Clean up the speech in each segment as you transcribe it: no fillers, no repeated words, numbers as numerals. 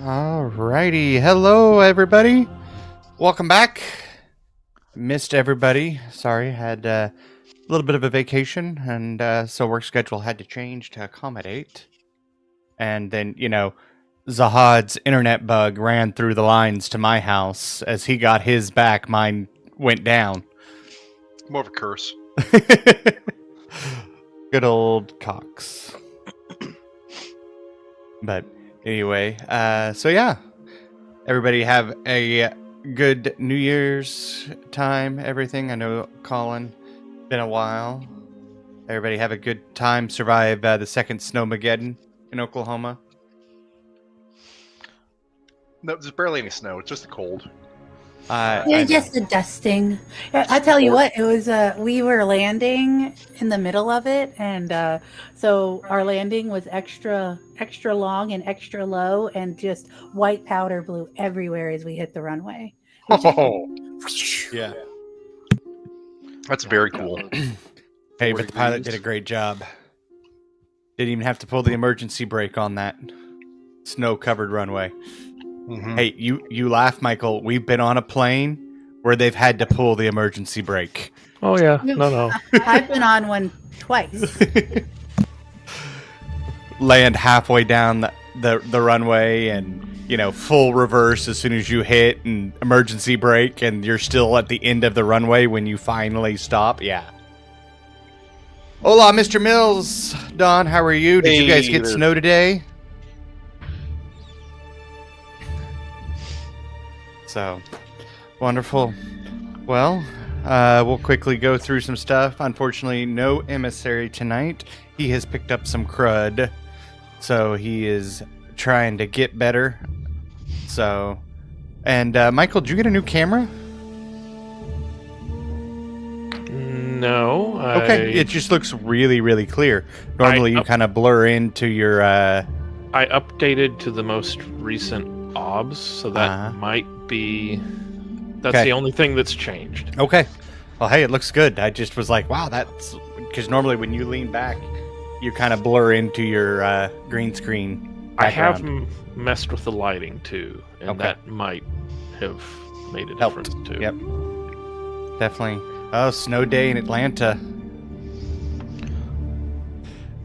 Alrighty, hello everybody. Welcome back. Missed everybody. Sorry, had a little bit of a vacation, and so work schedule had to change to accommodate. And then, Zahad's internet bug ran through the lines to my house. As he got his back, mine went down. More of a curse. Good old Cox. But anyway, so yeah, everybody have a good New Year's time, everything. I know, Colin, been a while. Everybody have a good time, survive the second Snowmageddon in Oklahoma. No, there's barely any snow. It's just the cold. Just the dusting. I tell you what, it was. We were landing in the middle of it, and so our landing was extra long and extra low, and just white powder blew everywhere as we hit the runway. Yeah, that's very cool. Hey, but the pilot did a great job. Didn't even have to pull the emergency brake on that snow-covered runway. Mm-hmm. Hey, you laugh, Michael. We've been on a plane where they've had to pull the emergency brake. Oh, yeah. No. I've been on one twice. Land halfway down the runway and, full reverse as soon as you hit and emergency brake and you're still at the end of the runway when you finally stop. Yeah. Hola, Mr. Mills. Don, how are you? Did you guys get snow today? So, wonderful. Well, we'll quickly go through some stuff. Unfortunately, no emissary tonight. He has picked up some crud, so he is trying to get better. So, and Michael, did you get a new camera? No. Okay, it just looks really, really clear. Normally, you kind of blur into your... I updated to the most recent OBS, so that might be... That's the only thing that's changed. Okay. Well, hey, it looks good. I just was like, wow, that's... Because normally when you lean back, you kind of blur into your green screen background. I have messed with the lighting, too, and that might have made a difference, too. Yep. Definitely. Oh, snow day in Atlanta.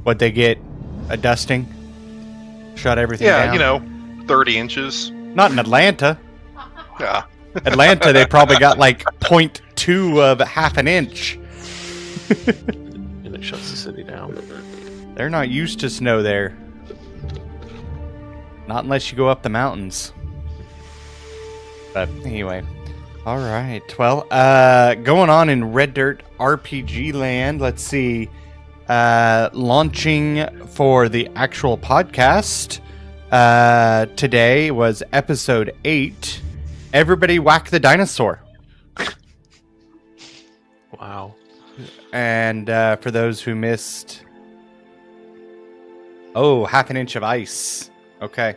What'd they get? A dusting? Shut everything down? Yeah, 30 inches. Not in Atlanta. Yeah. Atlanta, they probably got like 0.2 of half an inch. And it shuts the city down. They're not used to snow there. Not unless you go up the mountains. But anyway. Alright. Well, going on in Red Dirt RPG land, let's see. Launching for the actual podcast today was episode 8. Everybody Whack the Dinosaur. Wow. And for those who missed... Oh, half an inch of ice. Okay.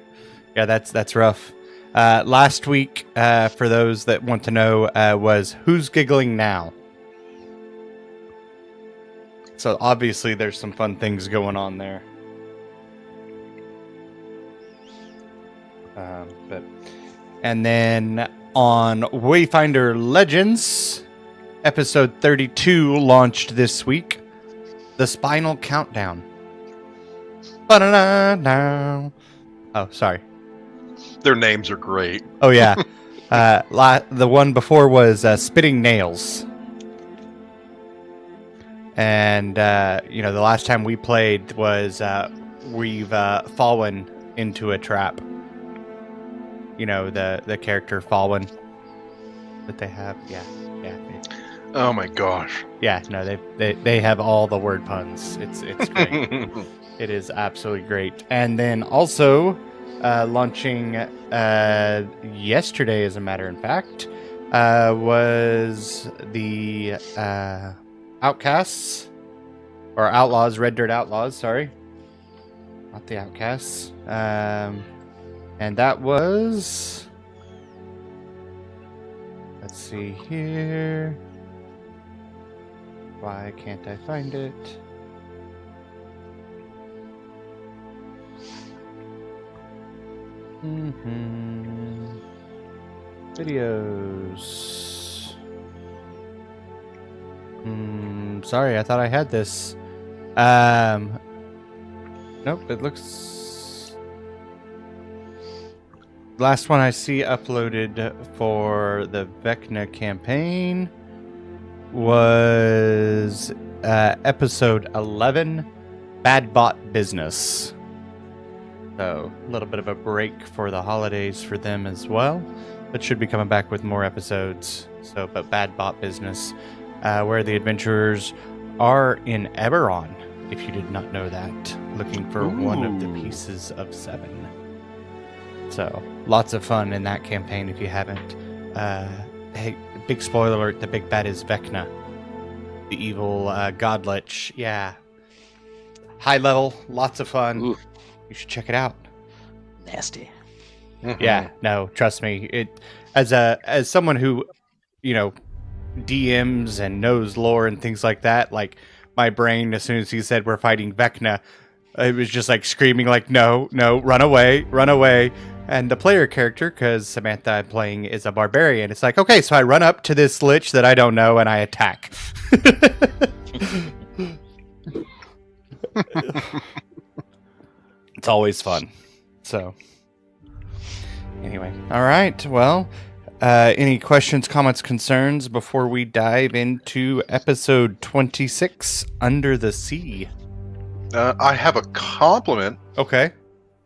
Yeah, that's rough. Last week, for those that want to know, was Who's Giggling Now? So obviously there's some fun things going on there. And then on Wayfinder Legends, episode 32 launched this week. The Spinal Countdown. Ba-da-da-da. Oh, sorry. Their names are great. Oh, yeah. The one before was Spitting Nails. And, the last time we played was we've fallen into a trap. The character Fallen that they have. Yeah. Oh my gosh. Yeah, no, they have all the word puns. It's great. It is absolutely great. And then also launching yesterday, as a matter of fact, was the Outcasts or Outlaws, Red Dirt Outlaws, sorry. Not the Outcasts. And that was... Let's see here. Why can't I find it? Videos. Sorry, I thought I had this. Nope, it looks... Last one I see uploaded for the Vecna campaign was episode 11, Bad Bot Business. So, a little bit of a break for the holidays for them as well. But should be coming back with more episodes. So, but Bad Bot Business, where the adventurers are in Eberron, if you did not know that, looking for one of the pieces of 7. So, lots of fun in that campaign if you haven't. Hey, big spoiler alert, the big bad is Vecna. The evil godlich. Yeah. High level, lots of fun. Ooh. You should check it out. Nasty. Mm-hmm. Yeah, no, trust me. It as someone who, DMs and knows lore and things like that, like my brain, as soon as he said we're fighting Vecna, it was just like screaming like, no, run away. And the player character, because Samantha I'm playing is a barbarian, it's like, okay, so I run up to this lich that I don't know and I attack. It's always fun. So, anyway. All right. Well, any questions, comments, concerns before we dive into episode 26, Under the Sea? I have a compliment. Okay.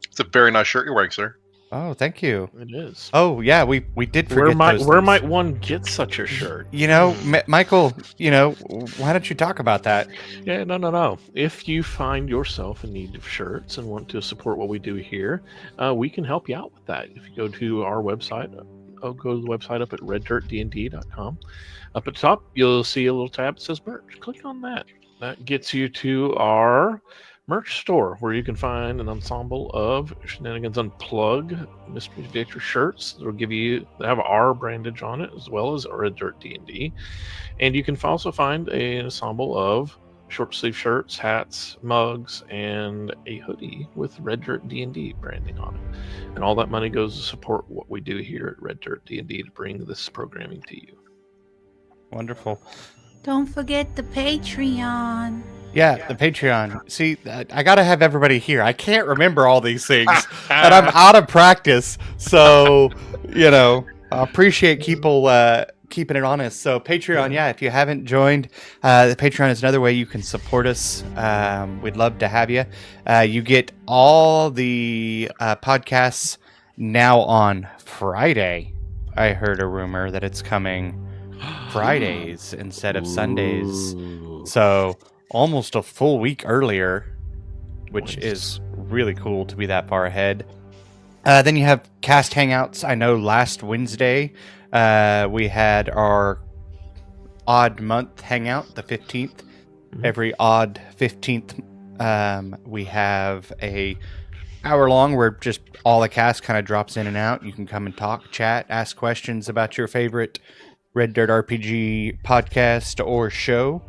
It's a very nice shirt you're wearing, sir. Oh, thank you. It is. Oh, yeah, we did forget where might one get such a shirt? Michael, why don't you talk about that? Yeah, no. If you find yourself in need of shirts and want to support what we do here, we can help you out with that. If you go to our website, go to the website up at reddirtdnd.com. Up at the top, you'll see a little tab that says merch. Click on that. That gets you to our merch store, where you can find an ensemble of Shenanigans Unplug Mystery Theater shirts. They have our brandage on it, as well as Red Dirt D&D. And you can also find an ensemble of short sleeve shirts, hats, mugs, and a hoodie with Red Dirt D&D branding on it. And all that money goes to support what we do here at Red Dirt D&D to bring this programming to you. Wonderful. Don't forget the Patreon. Yeah, the Patreon. See, I got to have everybody here. I can't remember all these things, and I'm out of practice. So, I appreciate people keeping it honest. So, Patreon, yeah, if you haven't joined, the Patreon is another way you can support us. We'd love to have you. You get all the podcasts now on Friday. I heard a rumor that it's coming Fridays instead of Sundays. So, almost a full week earlier, which is really cool to be that far ahead. Then you have cast hangouts. I know last Wednesday we had our odd month hangout, the 15th. Mm-hmm. Every odd 15th we have a hour long where just all the cast kind of drops in and out. You can come and talk, chat, ask questions about your favorite Red Dirt RPG podcast or show.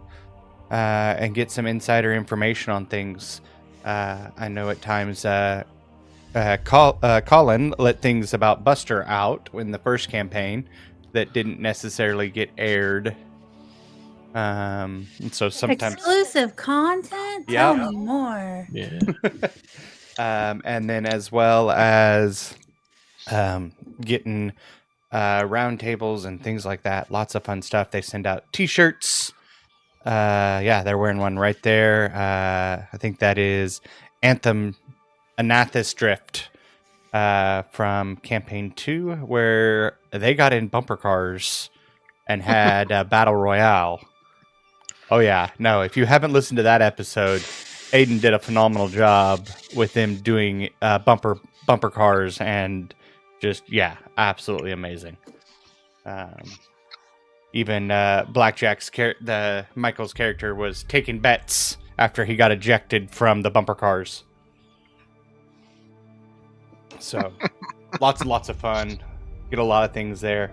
And get some insider information on things. I know at times Colin let things about Buster out in the first campaign that didn't necessarily get aired. And so sometimes exclusive content. Tell me more. Yeah. And then as well as getting roundtables and things like that. Lots of fun stuff. They send out T-shirts. They're wearing one right there. I think that is Anthem Anathis Drift from Campaign 2, where they got in bumper cars and had a battle royale. Oh, yeah. No, if you haven't listened to that episode, Aiden did a phenomenal job with them doing bumper cars and just, absolutely amazing. Even Blackjack's Michael's character was taking bets after he got ejected from the bumper cars. So, lots and lots of fun. Get a lot of things there.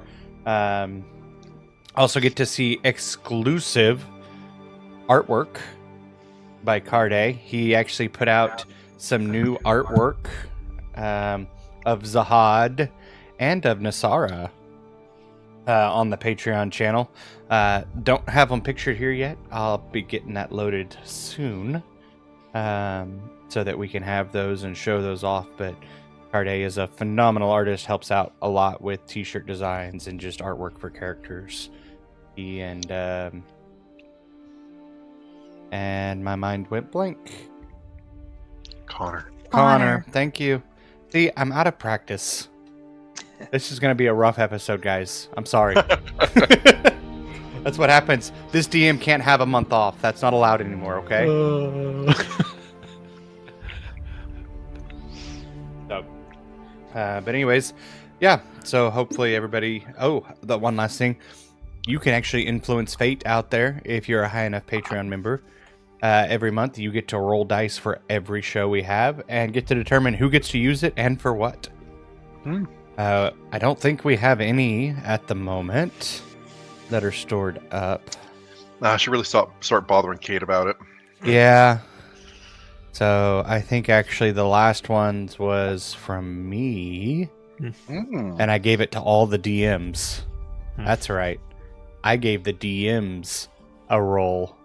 Also get to see exclusive artwork by Carde. He actually put out some new artwork. of Zahad and of Nasara on the Patreon channel. Don't have them pictured here yet. I'll be getting that loaded soon so that we can have those and show those off. But Carde is a phenomenal artist, helps out a lot with t-shirt designs and just artwork for characters. He and my mind went blank. Connor. Thank you. See, I'm out of practice. This is going to be a rough episode, guys. I'm sorry. That's what happens. This DM can't have a month off. That's not allowed anymore, okay? So, but anyways, yeah. So hopefully everybody... Oh, the one last thing. You can actually influence fate out there if you're a high enough Patreon member. Every month you get to roll dice for every show we have and get to determine who gets to use it and for what. I don't think we have any at the moment that are stored up. I should really start bothering Kate about it. Yeah. So I think actually the last ones was from me, and I gave it to all the DMs. That's right. I gave the DMs a roll,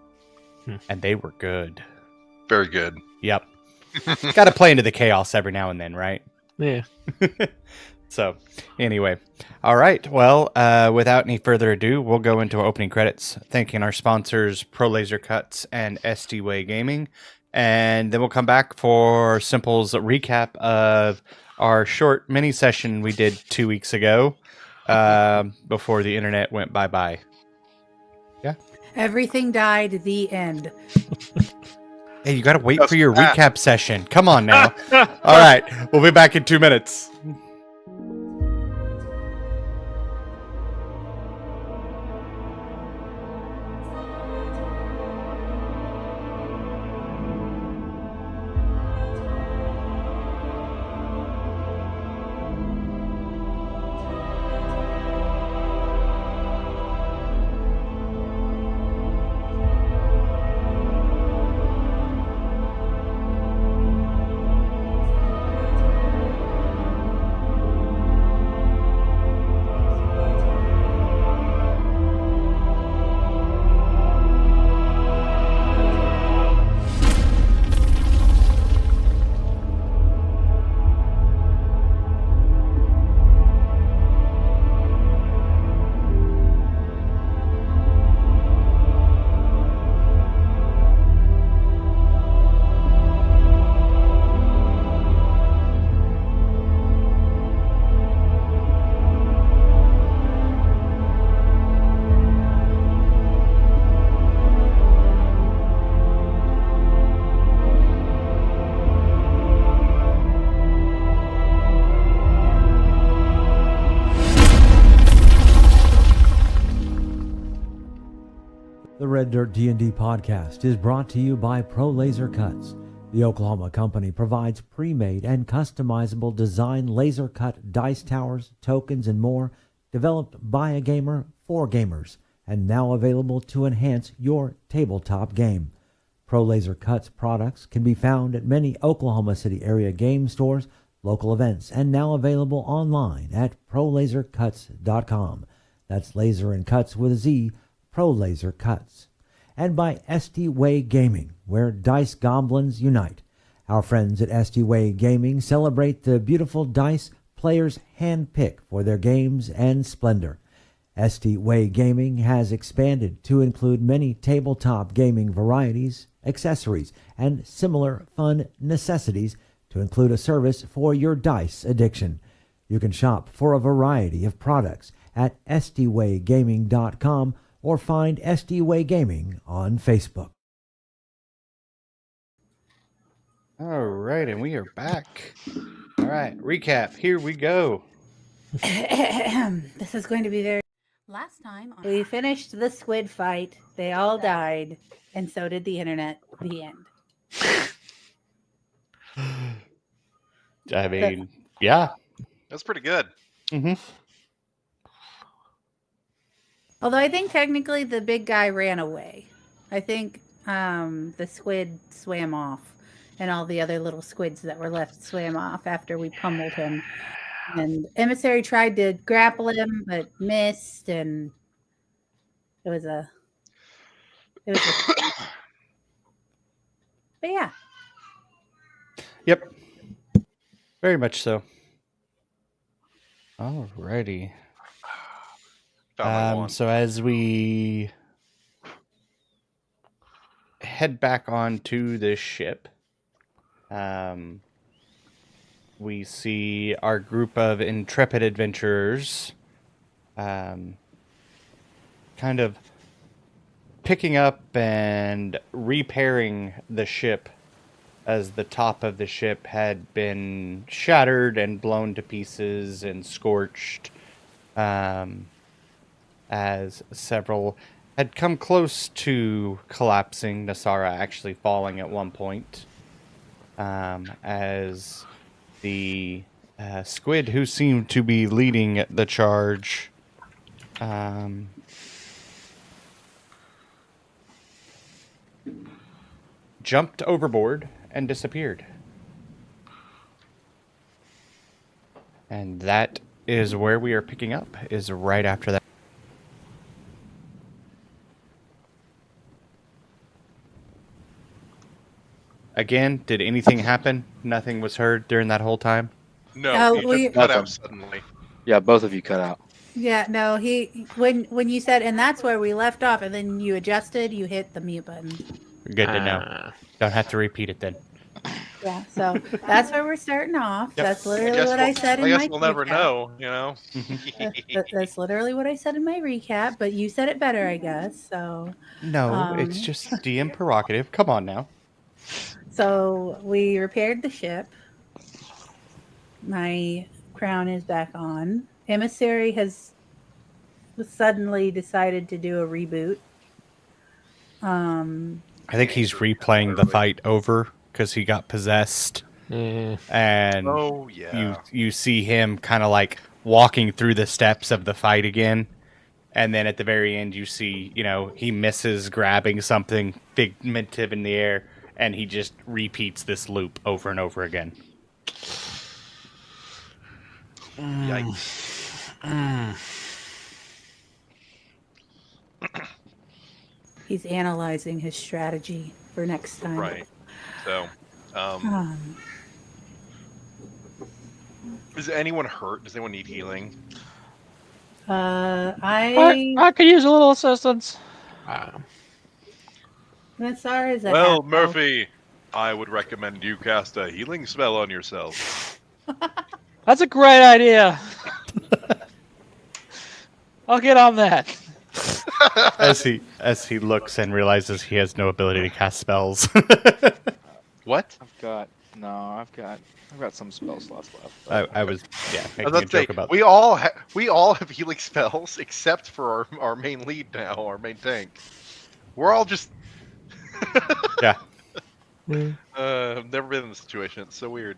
and they were good. Very good. Yep. Got to play into the chaos every now and then, right? Yeah. So, anyway. All right. Well, without any further ado, we'll go into our opening credits, thanking our sponsors, Pro Laser Cuts and SD Way Gaming. And then we'll come back for Simple's recap of our short mini session we did 2 weeks ago before the internet went bye-bye. Yeah? Everything died. The end. Hey, you got to wait for your recap session. Come on now. All right. We'll be back in 2 minutes. The Red Dirt D&D podcast is brought to you by Pro Laser Cuts. The Oklahoma company provides pre-made and customizable design laser cut dice towers, tokens, and more, developed by a gamer for gamers, and now available to enhance your tabletop game. Pro Laser Cuts products can be found at many Oklahoma City area game stores, local events, and now available online at prolasercuts.com. That's laser and cuts with a Z, Pro Laser Cuts. And by SD Way Gaming, where dice goblins unite. Our friends at SD Way Gaming celebrate the beautiful dice players handpick for their games and splendor. SD Way Gaming has expanded to include many tabletop gaming varieties, accessories, and similar fun necessities to include a service for your dice addiction. You can shop for a variety of products at sdwaygaming.com or find SD Way Gaming on Facebook. All right, and we are back. All right, recap. Here we go. This is going to be very... Last time on We finished the squid fight. They all died, and so did the internet. The end. I mean, yeah. That's pretty good. Mm-hmm. Although I think technically the big guy ran away. I think the squid swam off and all the other little squids that were left swam off after we pummeled him. And Emissary tried to grapple him, but missed, and it was a but yeah. Yep. Very much so. Alrighty. Found my wand. So as we head back onto this ship, we see our group of intrepid adventurers kind of picking up and repairing the ship, as the top of the ship had been shattered and blown to pieces and scorched, as several had come close to collapsing, Nasara actually falling at one point, as the squid who seemed to be leading the charge jumped overboard and disappeared. And that is where we are picking up, is right after that. Again, did anything happen? Nothing was heard during that whole time? No, Oh, you we- just cut out Nothing. suddenly. Yeah, both of you cut out. Yeah, no, when you said, and that's where we left off, and then you adjusted, you hit the mute button. Good to know. Don't have to repeat it then. Yeah, so that's where we're starting off. Yep. That's literally what I said in I my guess we'll never recap. know, you know? That's literally what I said in my recap, but you said it better, I guess. So, No, it's just DM prerogative. Come on now. so we repaired the ship. My crown is back on. Emissary has suddenly decided to do a reboot. I think he's replaying the fight over because he got possessed. And Oh, yeah. you see him kind of like walking through the steps of the fight again. And then at the very end, you see, he misses grabbing something figurative in the air, and he just repeats this loop over and over again. Yikes. He's analyzing his strategy for next time. Right. So, is anyone hurt? Does anyone need healing? I could use a little assistance. Nassar is Well, Murphy, I would recommend you cast a healing spell on yourself. That's a great idea. I'll get on that. As he looks and realizes he has no ability to cast spells. What? I've got some spell slots left. I was I making was a about to say, joke about we all have healing spells except for our main lead now, our main tank. We're all just yeah. I've never been in this situation. It's so weird.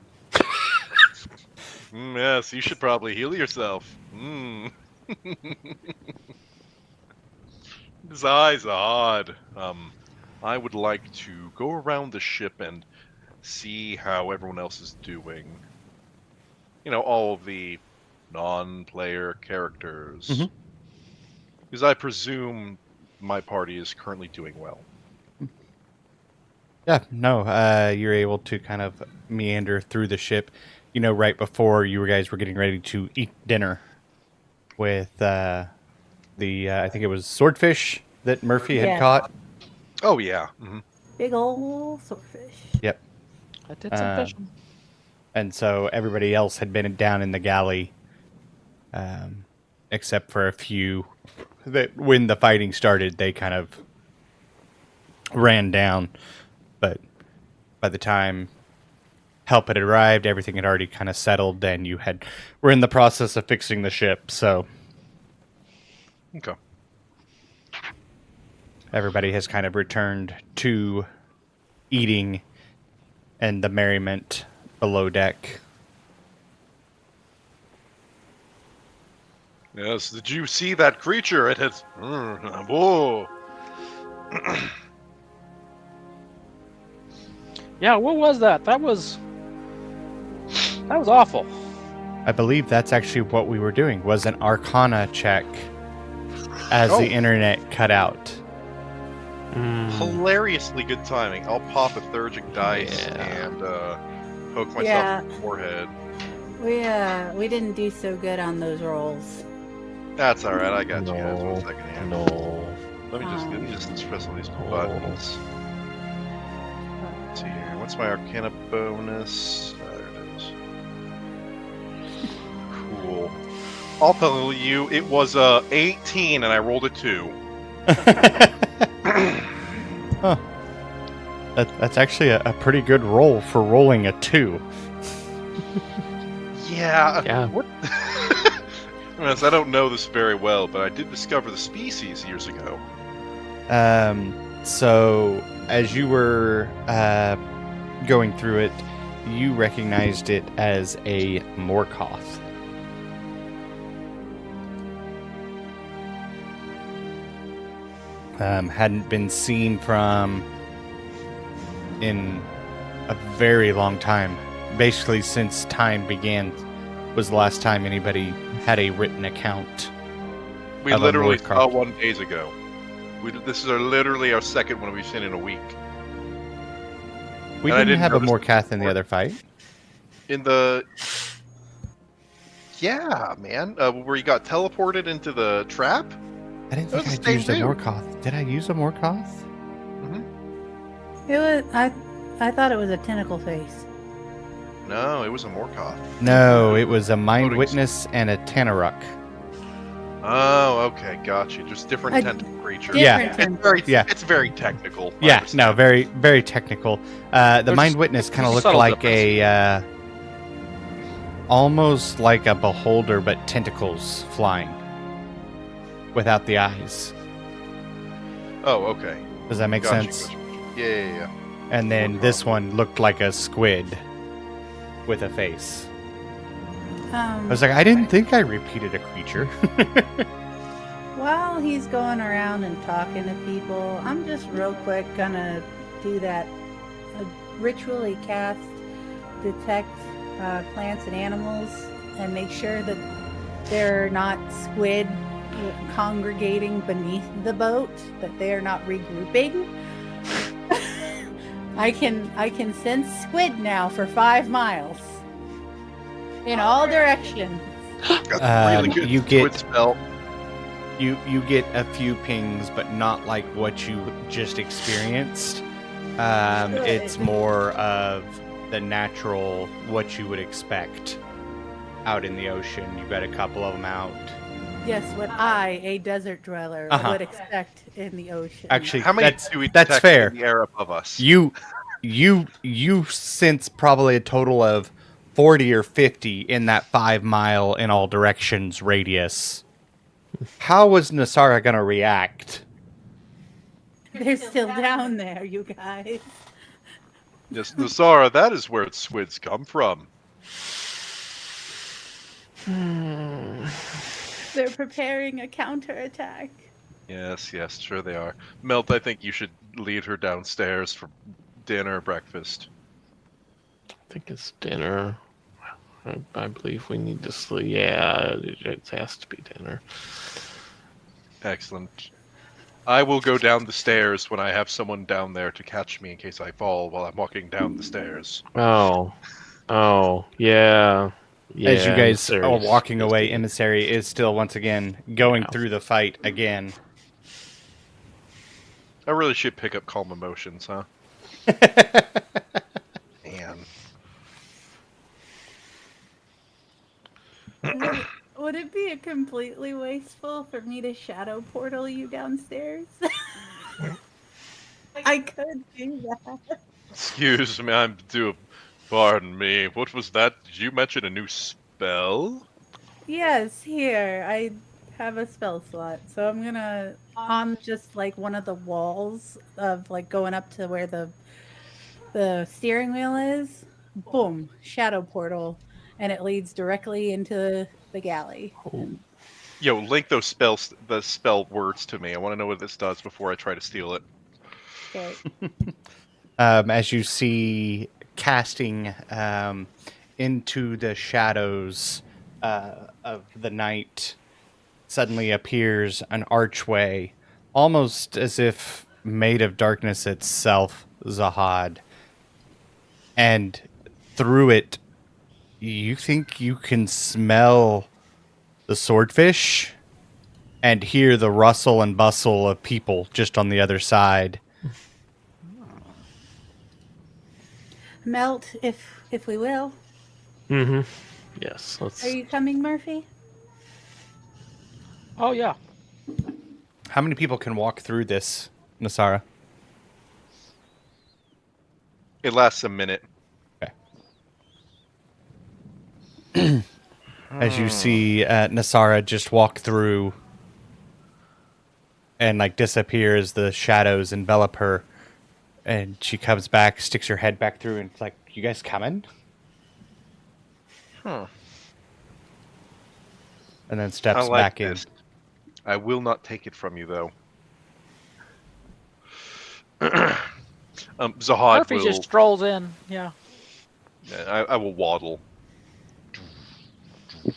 Yes, you should probably heal yourself. His eyes are odd. I would like to go around the ship and see how everyone else is doing. All of the non-player characters. Mhm. Because I presume my party is currently doing well. Yeah, no, you're able to kind of meander through the ship, right before you guys were getting ready to eat dinner with I think it was swordfish that Murphy had Yeah. caught. Oh, yeah. Mm-hmm. Big old swordfish. Yep. I did some fishing. And so everybody else had been down in the galley, except for a few that when the fighting started, they kind of ran down. But by the time help had arrived, everything had already kind of settled, and were in the process of fixing the ship. So Okay. everybody has kind of returned to eating and the merriment below deck. Yes, did you see that creature? It has... Whoa. Yeah, what was that? That was awful. I believe that's actually what we were doing, was an Arcana check as the internet cut out. Hilariously good timing. I'll pop a Thurgic dice and poke myself in the forehead. We didn't do so good on those rolls. That's all right. I got you guys. 1 second here. No. Let me just press all these buttons. Let's see here. What's my Arcana bonus? There it is. Cool. I'll tell you, it was 18, and I rolled a 2. Huh. That's actually a pretty good roll for rolling a 2. Yeah. What? I don't know this very well, but I did discover the species years ago. So as you were going through it, you recognized it as a Morkoth. Hadn't been seen in a very long time. Basically, since time began, was the last time anybody had a written account. We literally saw one days ago. This is literally our second one we've seen in a week. We didn't have a Morkoth in the other fight. Yeah, man. Where you got teleported into the trap? I didn't think I used a Morkoth. Did I use a Morkoth? It was. I thought it was a tentacle face. No, it was a Morkoth. No, it was a Mind Witness and a Tanaruk. Oh, okay, gotcha. Just different tentacle creatures. It's very technical. Yeah, no, very, very technical. The Mind Witness kind of looked like a almost like a beholder, but tentacles flying without the eyes. Oh, okay. Does that make sense? Gotcha. Yeah. And then this one looked like a squid with a face. I was like, I didn't think I repeated a creature. While he's going around and talking to people, I'm just real quick gonna do that ritually cast detect plants and animals and make sure that they're not squid congregating beneath the boat, that they are not regrouping. I can sense squid now for 5 miles in all directions. Really good you get spell. You get a few pings, but not like what you just experienced. It's more of the natural, what you would expect out in the ocean. You've got a couple of them out. Yes, what I, a desert dweller, would expect in the ocean. Actually, how many do we detect that's fair. In the air above us? You sense probably a total of 40 or 50 in that 5 mile in all directions radius. How was Nasara gonna react? They're still down there, you guys. Yes, Nasara, that is where squids come from. They're preparing a counterattack. Yes, sure they are. Melt, I think you should lead her downstairs for dinner or breakfast. I think it's dinner. I believe we need to sleep. Yeah, it has to be dinner. Excellent. I will go down the stairs when I have someone down there to catch me in case I fall while I'm walking down the stairs. Oh, yeah. As you guys are walking away, Emissary is still once again going through the fight again. I really should pick up calm emotions, huh? Man. Would it be completely wasteful for me to shadow portal you downstairs? I could do that. Excuse me, pardon me. What was that? Did you mention a new spell? Yes, here. I have a spell slot. So I'm gonna, on just like one of the walls of like going up to where the steering wheel is, boom, shadow portal. And it leads directly into the galley. Oh. Yo, link the spell words to me. I want to know what this does before I try to steal it. Okay. as you see casting into the shadows of the night, suddenly appears an archway, almost as if made of darkness itself, Zahad. And through it, you think you can smell the swordfish and hear the rustle and bustle of people just on the other side. Melt, if we will. Mm-hmm. Yes. Let's. Are you coming, Murphy? Oh yeah. How many people can walk through this, Nasara? It lasts a minute. Okay. As you see Nasara just walk through and like disappear as the shadows envelop her, and she comes back, sticks her head back through, and it's like, "You guys coming?" Huh. And then I steps like back this. I will not take it from you, though. Zahad Murphy will. just strolls in. Yeah. I will waddle. in,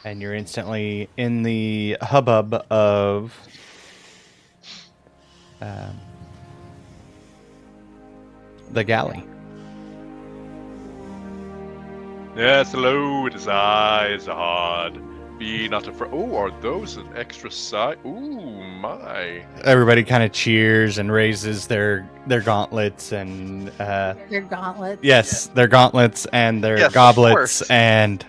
and you're instantly in the hubbub of the galley. Yes, hello, it is I, Zahad. Be not afraid. Oh, are those an extra size? Ooh, my. Everybody kind of cheers and raises their gauntlets and Their gauntlets. yes, their gauntlets and their Yes, of goblets course. and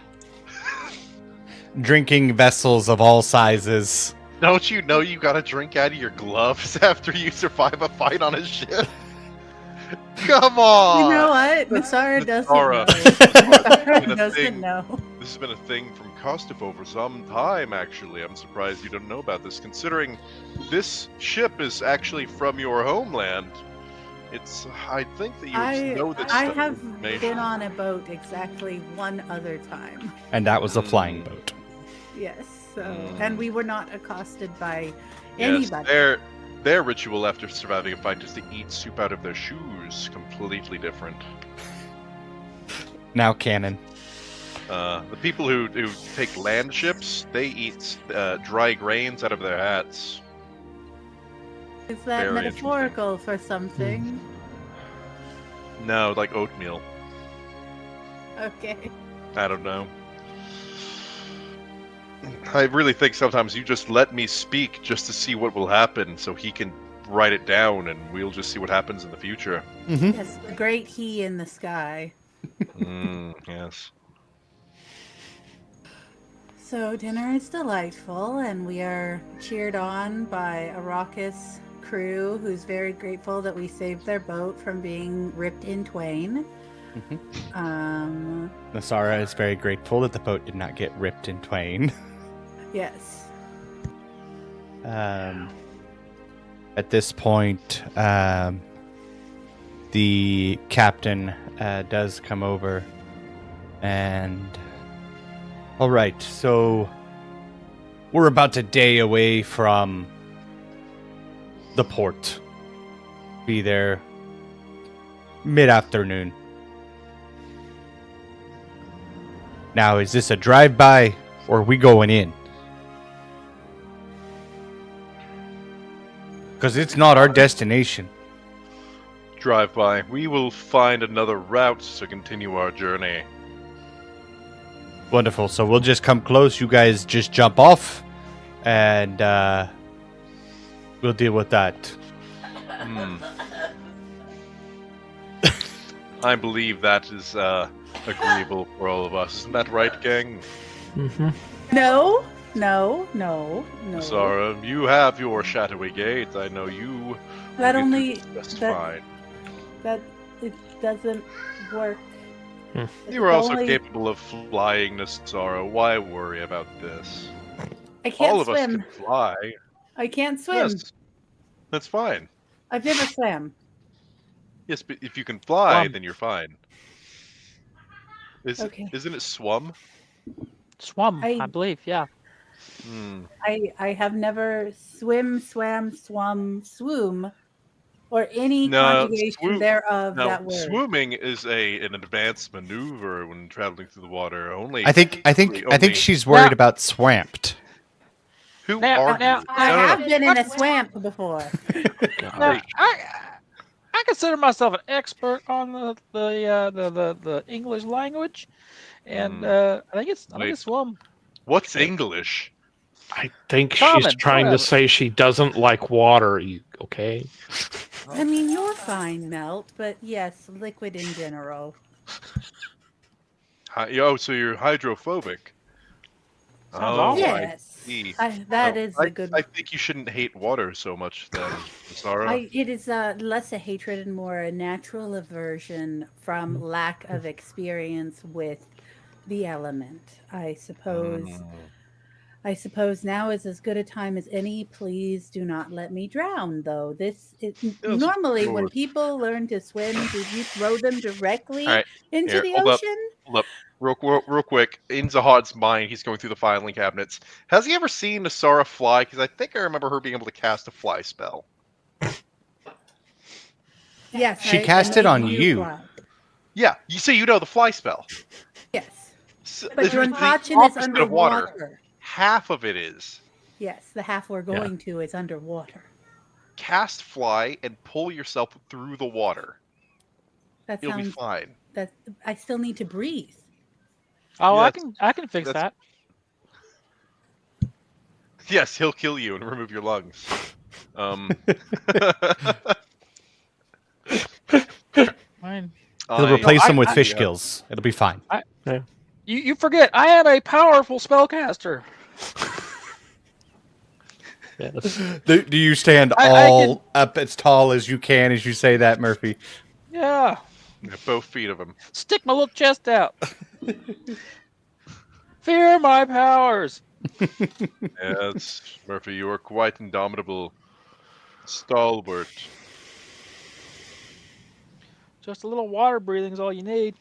drinking vessels of all sizes. Don't you know you gotta drink out of your gloves after you survive a fight on a ship? Come on! You know what? Nasara doesn't Nasara. know. Nasara Been a doesn't thing. know. This has been a thing from Kostovo for some time, actually. I'm surprised you don't know about this, considering this ship is actually from your homeland. It's. I think that you know this I stuff have information. been on a boat exactly one other time. And that was a flying boat. Yes. So, and we were not accosted by Yes, anybody. their ritual after surviving a fight is to eat soup out of their shoes. Completely different. Now canon. The people who take land ships, they eat dry grains out of their hats. Is that very metaphorical for something? No, like oatmeal. Okay. I don't know. I really think sometimes you just let me speak just to see what will happen so he can write it down and we'll just see what happens in the future. Mm-hmm. Yes, the great he in the sky. Yes. So dinner is delightful, and we are cheered on by a raucous crew who's very grateful that we saved their boat from being ripped in twain. Nasara is very grateful that the boat did not get ripped in twain. Yes. At this point, the captain does come over and... All right, so we're about a day away from the port. Be there mid-afternoon. Now, is this a drive-by or are we going in? Because it's not our destination. Drive by. We will find another route to continue our journey. Wonderful. So we'll just come close. You guys just jump off, and we'll deal with that. I believe that is agreeable for all of us. Isn't that right, gang? Mm-hmm. No. Sarah, you have your shadowy gate. I know you. That will get only through this just that- fine. That it doesn't work. You are also only- capable of flying, Nasara. Why worry about this? I can't All of us swim. can fly. I can't swim. Yes, that's fine. I've never swam. Yes, but if you can fly, Swum. then you're fine. Okay. Isn't it swum? Swum, I I- believe. Yeah. Hmm. I have never swam, swoom. or any No, conjugation thereof no, that word. swimming is an advanced maneuver when traveling through the water. I think she's worried about swamped. Who Now- are now, you? I No, no, have no. been in a swamp before. Now, Gosh. I consider myself an expert on the English language, and I think it's Wait. swim. What's English? I think she's Common, trying whatever. to say she doesn't like water. Okay. I mean, you're fine, Melt, but yes, liquid in general. Oh, so you're hydrophobic. Sounds Oh, awful. Yes, see. that is the good. I think you shouldn't hate water so much then, Sarah. It is less a hatred and more a natural aversion from lack of experience with the element. I suppose. I suppose now is as good a time as any. Please do not let me drown, though. of Normally when course. people learn to swim, do you throw them directly All right, into here, the hold up. ocean? Hold up. Real quick. In Zahad's mind, he's going through the filing cabinets. Has he ever seen Nasara fly? Because I think I remember her being able to cast a fly spell. Yes, She I cast it made on you. fly. Yeah, you know the fly spell. Yes, So, but it's your the Tachin is opposite of water. underwater. Half of it is. Yes, the half we're going to is underwater. Cast fly and pull yourself through the water. That It'll be sounds. fine. That I still need to breathe. Oh, Yeah, I can fix that's- that. Yes, he'll kill you and remove your lungs. Fine. He'll replace them with I- fish gills. It'll be fine. You forget, I am a powerful spellcaster. Yes. Do you stand I all up as tall as you can as you say that, Murphy? Yeah. Yeah, both feet of him. Stick my little chest out. Fear my powers. Yes, Murphy, you are quite indomitable. Stalwart. Just a little water breathing is all you need.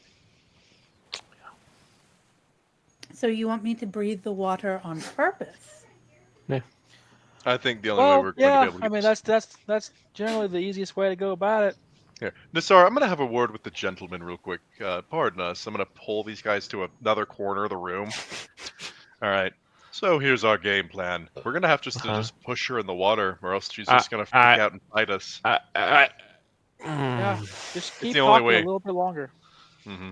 So you want me to breathe the water on purpose? I think the only way we're going to be yeah. able to I get mean, this. that's generally the easiest way to go about it. Here. Nassar, I'm going to have a word with the gentleman real quick. Pardon us. I'm going to pull these guys to another corner of the room. All right. So here's our game plan. We're going to have to just push her in the water, or else she's just going to freak out and fight us. Yeah. Just keep the only talking way. a little bit longer. Mm-hmm.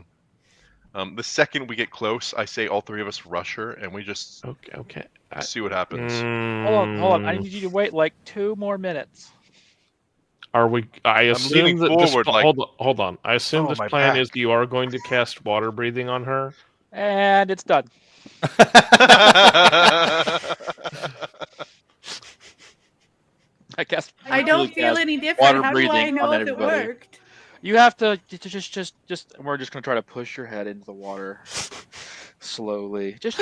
The second we get close, I say all three of us rush her, and we just Okay. see what happens. Hold on. I need you to wait like 2 more minutes. Are we? I assume leaning that forward this. like- Hold on. I assume Oh, this my plan back. is you are going to cast water breathing on her. And it's done. I guess I don't really feel fast. any different. Water How do I breathing know on if it everybody. worked? you have to just. We're just gonna try to push your head into the water slowly. Just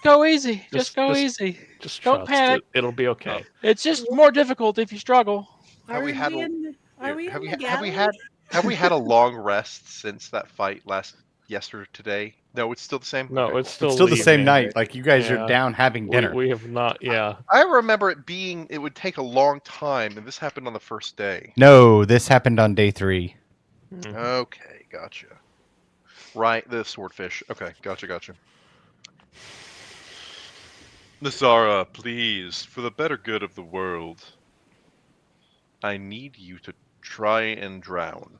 go easy. Just go easy. Just Don't trust panic. It'll be okay. It's just more difficult if you struggle. Have we had a- Are we have in we the have we galley? had a long rest since that fight yesterday? No, it's still the same. No, Okay, it's cool. It's still the same evening. night. Like you guys Yeah. are down having dinner. We have not. Yeah. I remember it would take a long time, and this happened on the first day. No, this happened on day 3. Okay, gotcha. Right, the swordfish. Okay, gotcha. Nazara, please, for the better good of the world, I need you to try and drown.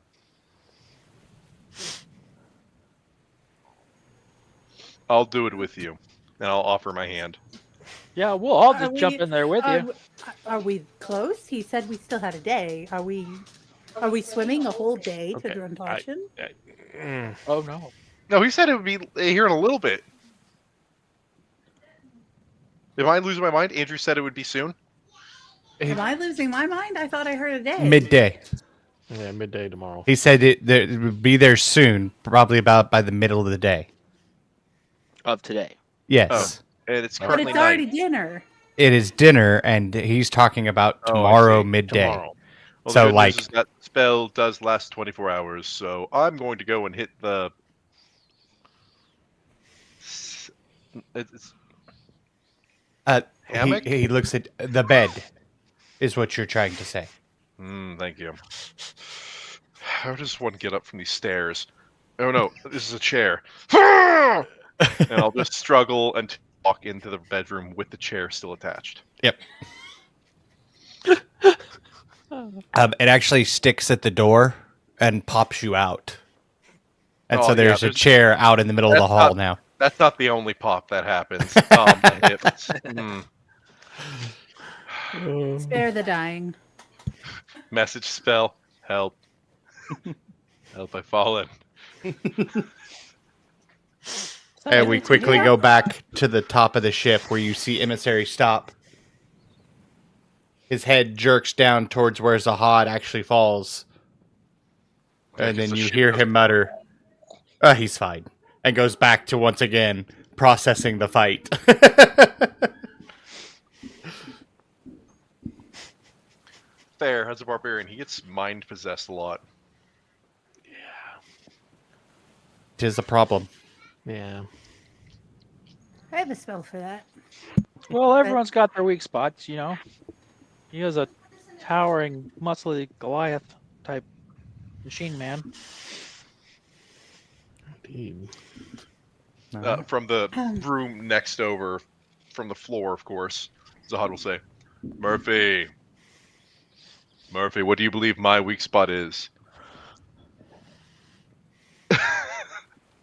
I'll do it with you, and I'll offer my hand. Yeah, we'll all Are just jump we- in there with you. Are we close? He said we still had a day. Are we swimming a whole day to Okay, Druntoshin? Oh no. No, he said it would be here in a little bit. Am I losing my mind? Andrew said it would be soon. Am I losing my mind? I thought I heard a day. Midday. Yeah, midday tomorrow. He said it would be there soon, probably about by the middle of the day. Of today. Yes. And it's But currently it's already night. dinner. It is dinner, and he's talking about Oh, I tomorrow see. midday. Tomorrow. Well, So, the good news like- is that spell does last 24 hours, so I'm going to go and hit the. It's He, hammock. he looks at the bed, is what you're trying to say. Thank you. How does one get up from these stairs? Oh no, this is a chair. And I'll just struggle and walk into the bedroom with the chair still attached. Yep. It actually sticks at the door and pops you out. And so there's a chair out in the middle of the hall now. That's not the only pop that happens. Spare the dying. Message spell. Help. Help, I've fallen. And we quickly go back to the top of the ship where you see Emissary stop. His head jerks down towards where Zahad actually falls. And then you hear him mutter, he's fine. And goes back to once again processing the fight. Fair, as a barbarian, he gets mind possessed a lot. It is a problem. Yeah. I have a spell for that. Well, everyone's got their weak spots, you know. He is a towering, muscly Goliath type machine man. Indeed. From the room next over, from the floor, of course, Zahad will say, Murphy, what do you believe my weak spot is?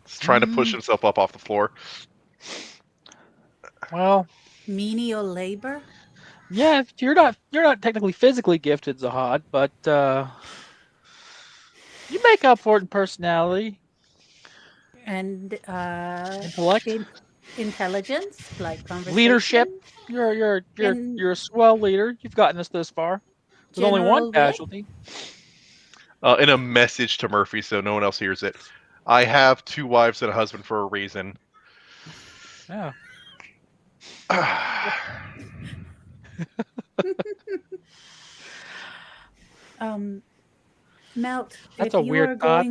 He's trying to push himself up off the floor. Well, Menial labor? yeah, you're not technically physically gifted, Zahad, but you make up for it in personality. And Intellect, intelligence, like conversation, leadership. You're a swell leader. You've gotten us this far. There's only one casualty. In a message to Murphy, so no one else hears it. I have 2 wives and a husband for a reason. Yeah. Melt. That's a weird thought.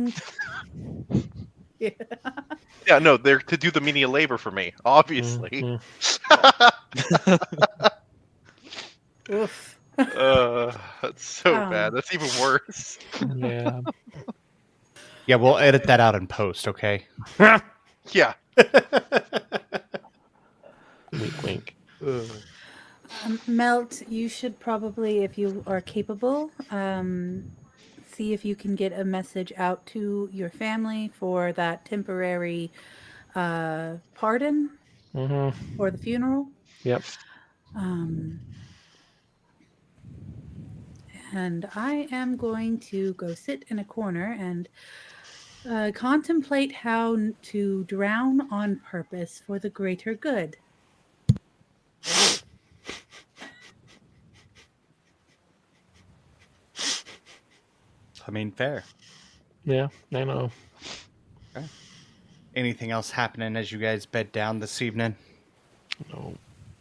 Yeah, no, they're to do the menial labor for me, obviously. Oof. That's so bad. That's even worse. Yeah. Yeah, we'll edit that out in post, okay? Yeah. Wink, wink. Melt, you should probably, if you are capable, see if you can get a message out to your family for that temporary pardon for the funeral. Yep. And I am going to go sit in a corner and contemplate how to drown on purpose for the greater good. I mean, fair. Yeah, I know. Okay. Anything else happening as you guys bed down this evening? No.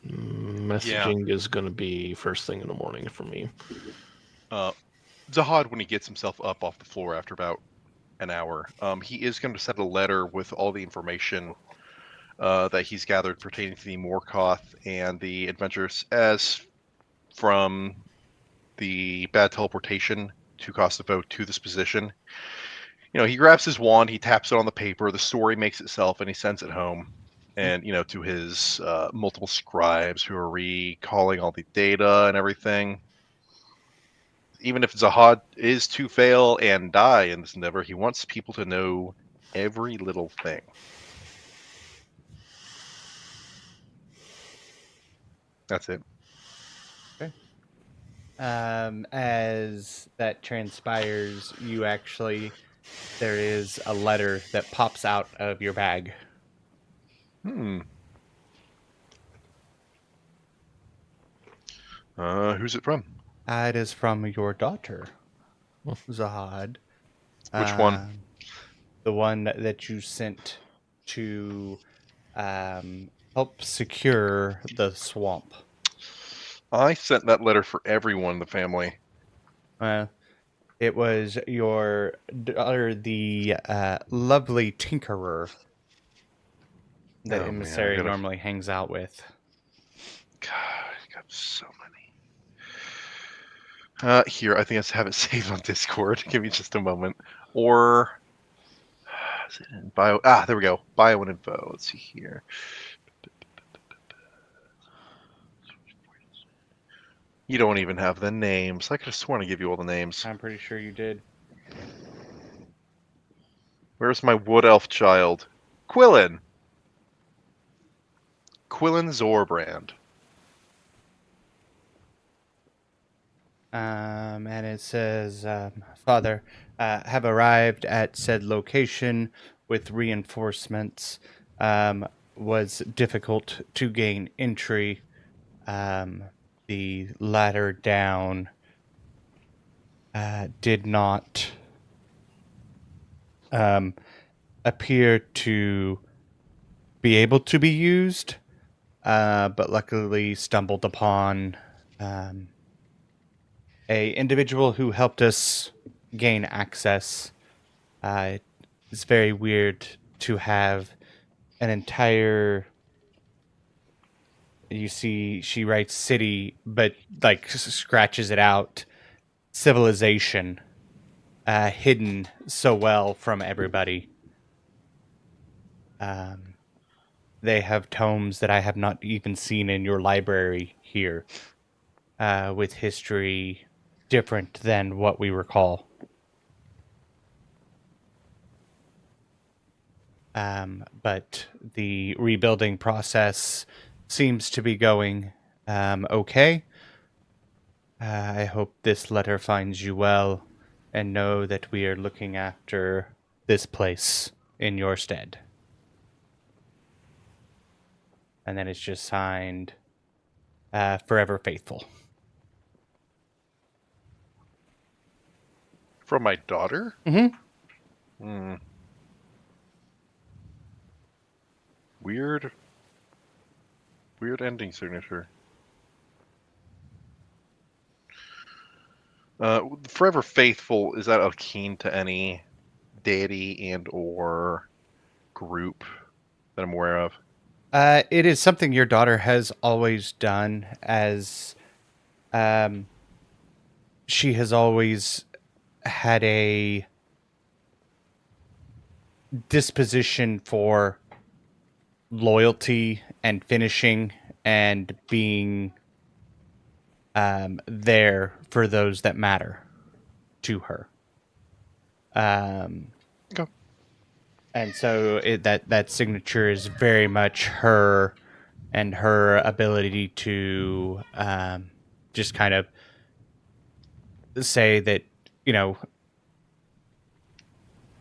Messaging is going to be first thing in the morning for me. Zahad, when he gets himself up off the floor after about an hour, he is going to send a letter with all the information that he's gathered pertaining to the Morkoth and the adventures as from the bad teleportation to Kosovo to this position. You know, he grabs his wand, he taps it on the paper, the story makes itself, and he sends it home. And, you know, to his multiple scribes who are recalling all the data and everything. Even if Zahad is to fail and die in this endeavor, he wants people to know every little thing. That's it. Okay. As that transpires, there is a letter that pops out of your bag. Who's it from? It is from your daughter, Zahad. Which one? The one that you sent to help secure the swamp. I sent that letter for everyone in the family. It was your daughter, the lovely tinkerer that Emissary normally hangs out with. God, I got so many. Here, I think I just have it saved on Discord. Give me just a moment. Or is it in bio? There we go. Bio and info. Let's see here. You don't even have the names. I could have sworn to give you all the names. I'm pretty sure you did. Where's my wood elf child? Quillen. Quillen Zorbrand. And it says, Father, have arrived at said location with reinforcements. Was difficult to gain entry. The ladder down did not appear to be able to be used, but luckily stumbled upon a individual who helped us gain access. It's very weird to have an entire, you see she writes city but like scratches it out, civilization, hidden so well from everybody. They have tomes that I have not even seen in your library here, with history different than what we recall. But the rebuilding process seems to be going okay. I hope this letter finds you well, and know that we are looking after this place in your stead. And then it's just signed, Forever Faithful. From my daughter? Mm-hmm. Weird ending signature. Forever Faithful, is that akin to any deity and or group that I'm aware of? It is something your daughter has always done, as she has always had a disposition for loyalty and finishing and being there for those that matter to her. Okay. And so that signature is very much her, and her ability to just kind of say that,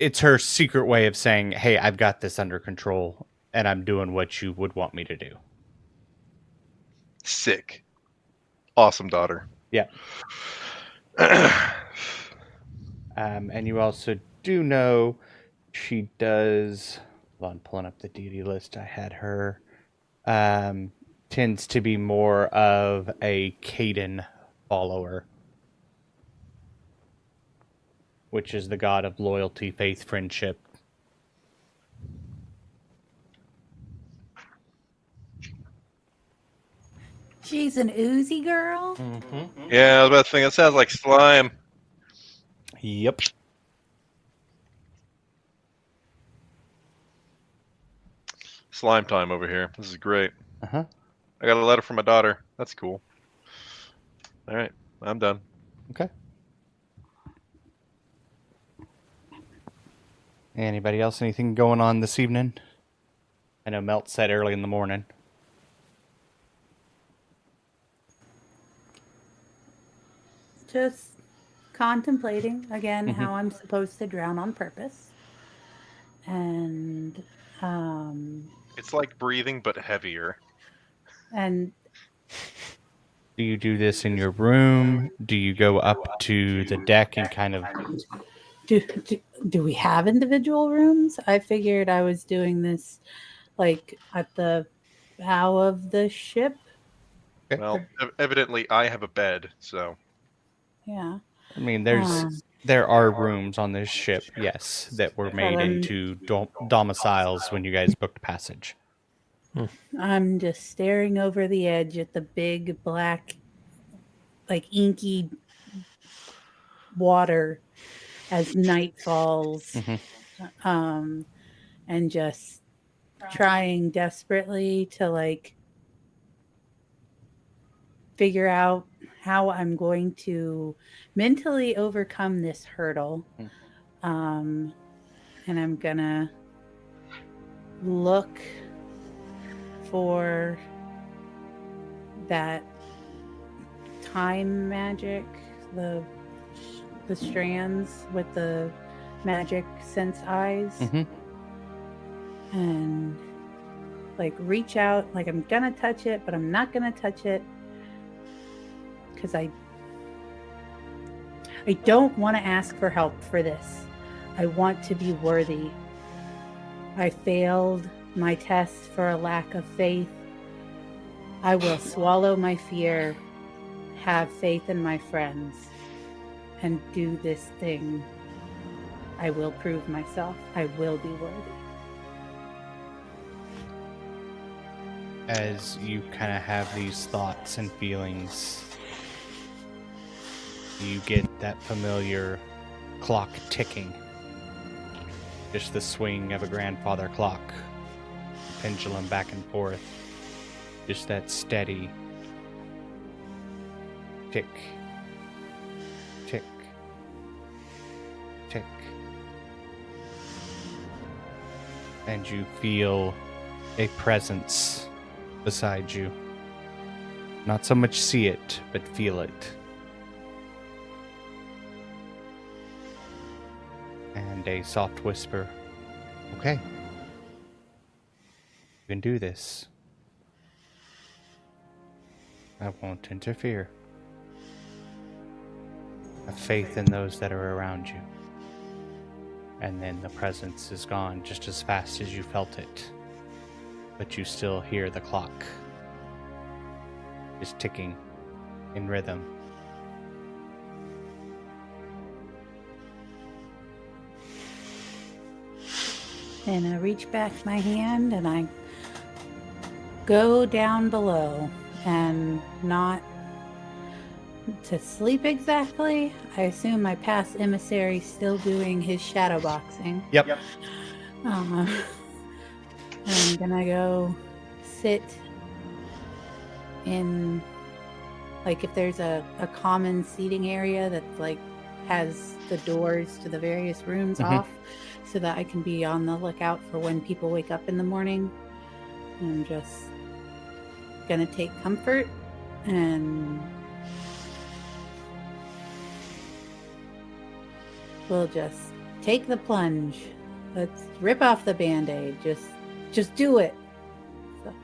it's her secret way of saying, hey, I've got this under control and I'm doing what you would want me to do. Sick. Awesome daughter. Yeah. And you also do know she does, hold on, pulling up the deity list. I had her, tends to be more of a Caden follower, which is the god of loyalty, faith, friendship. She's an oozy girl. Mm-hmm. Yeah, I was about to think, it sounds like slime. Yep. Slime time over here. This is great. Uh-huh. I got a letter from my daughter. That's cool. All right, I'm done. Okay. Anybody else? Anything going on this evening? I know Melt said early in the morning. Just contemplating again Mhm. how I'm supposed to drown on purpose. And It's like breathing, but heavier. and Do you do this in your room? Do you go up to the deck and kind of... do we have individual rooms? I figured I was doing this like at the bow of the ship. Okay. Well, evidently I have a bed, so. Yeah. I mean, there are rooms on this ship, yes, that were made into domiciles when you guys booked passage. I'm just staring over the edge at the big black, like inky water as night falls, and just trying desperately to like figure out how I'm going to mentally overcome this hurdle. And I'm gonna look for that time magic, the strands with the magic sense eyes, and like reach out, like I'm gonna touch it, but I'm not gonna touch it because I don't want to ask for help for this. I want to be worthy. I failed my test for a lack of faith. I will swallow my fear, have faith in my friends, and do this thing. I will prove myself. I will be worthy. As you kind of have these thoughts and feelings, you get that familiar clock ticking. Just the swing of a grandfather clock, pendulum back and forth. Just that steady tick, tick, tick. And you feel a presence beside you. Not so much see it, but feel it. And a soft whisper, okay, you can do this. I won't interfere. Have faith in those that are around you. And then the presence is gone just as fast as you felt it. But you still hear the clock is ticking in rhythm. And I reach back my hand and I go down below, and not to sleep exactly. I assume my past emissary still doing his shadow boxing. Yep. I'm gonna go sit in, like, if there's a common seating area that like has the doors to the various rooms off, so that I can be on the lookout for when people wake up in the morning. I'm just gonna take comfort and we'll just take the plunge. Let's rip off the Band-Aid. Just do it. So,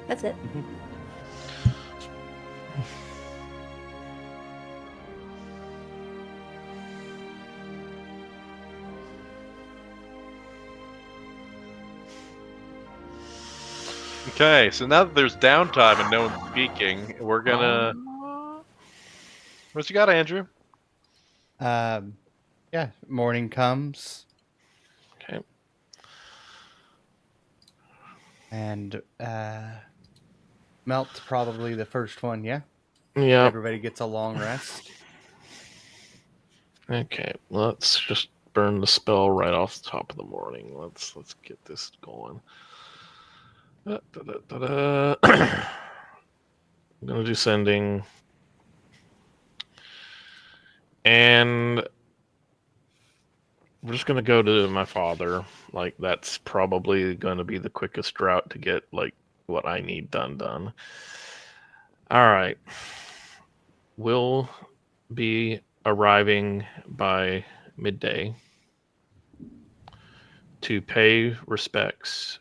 that's it. Okay, so now that there's downtime and no one's speaking, we're gonna. What you got, Andrew? Yeah, morning comes. Okay. And Melt's probably the first one, yeah? Yeah. Everybody gets a long rest. Okay. Let's just burn the spell right off the top of the morning. Let's get this going. I'm gonna do sending, and we're just gonna go to my father. Like, that's probably gonna be the quickest route to get like what I need done. All right. We'll be arriving by midday to pay respects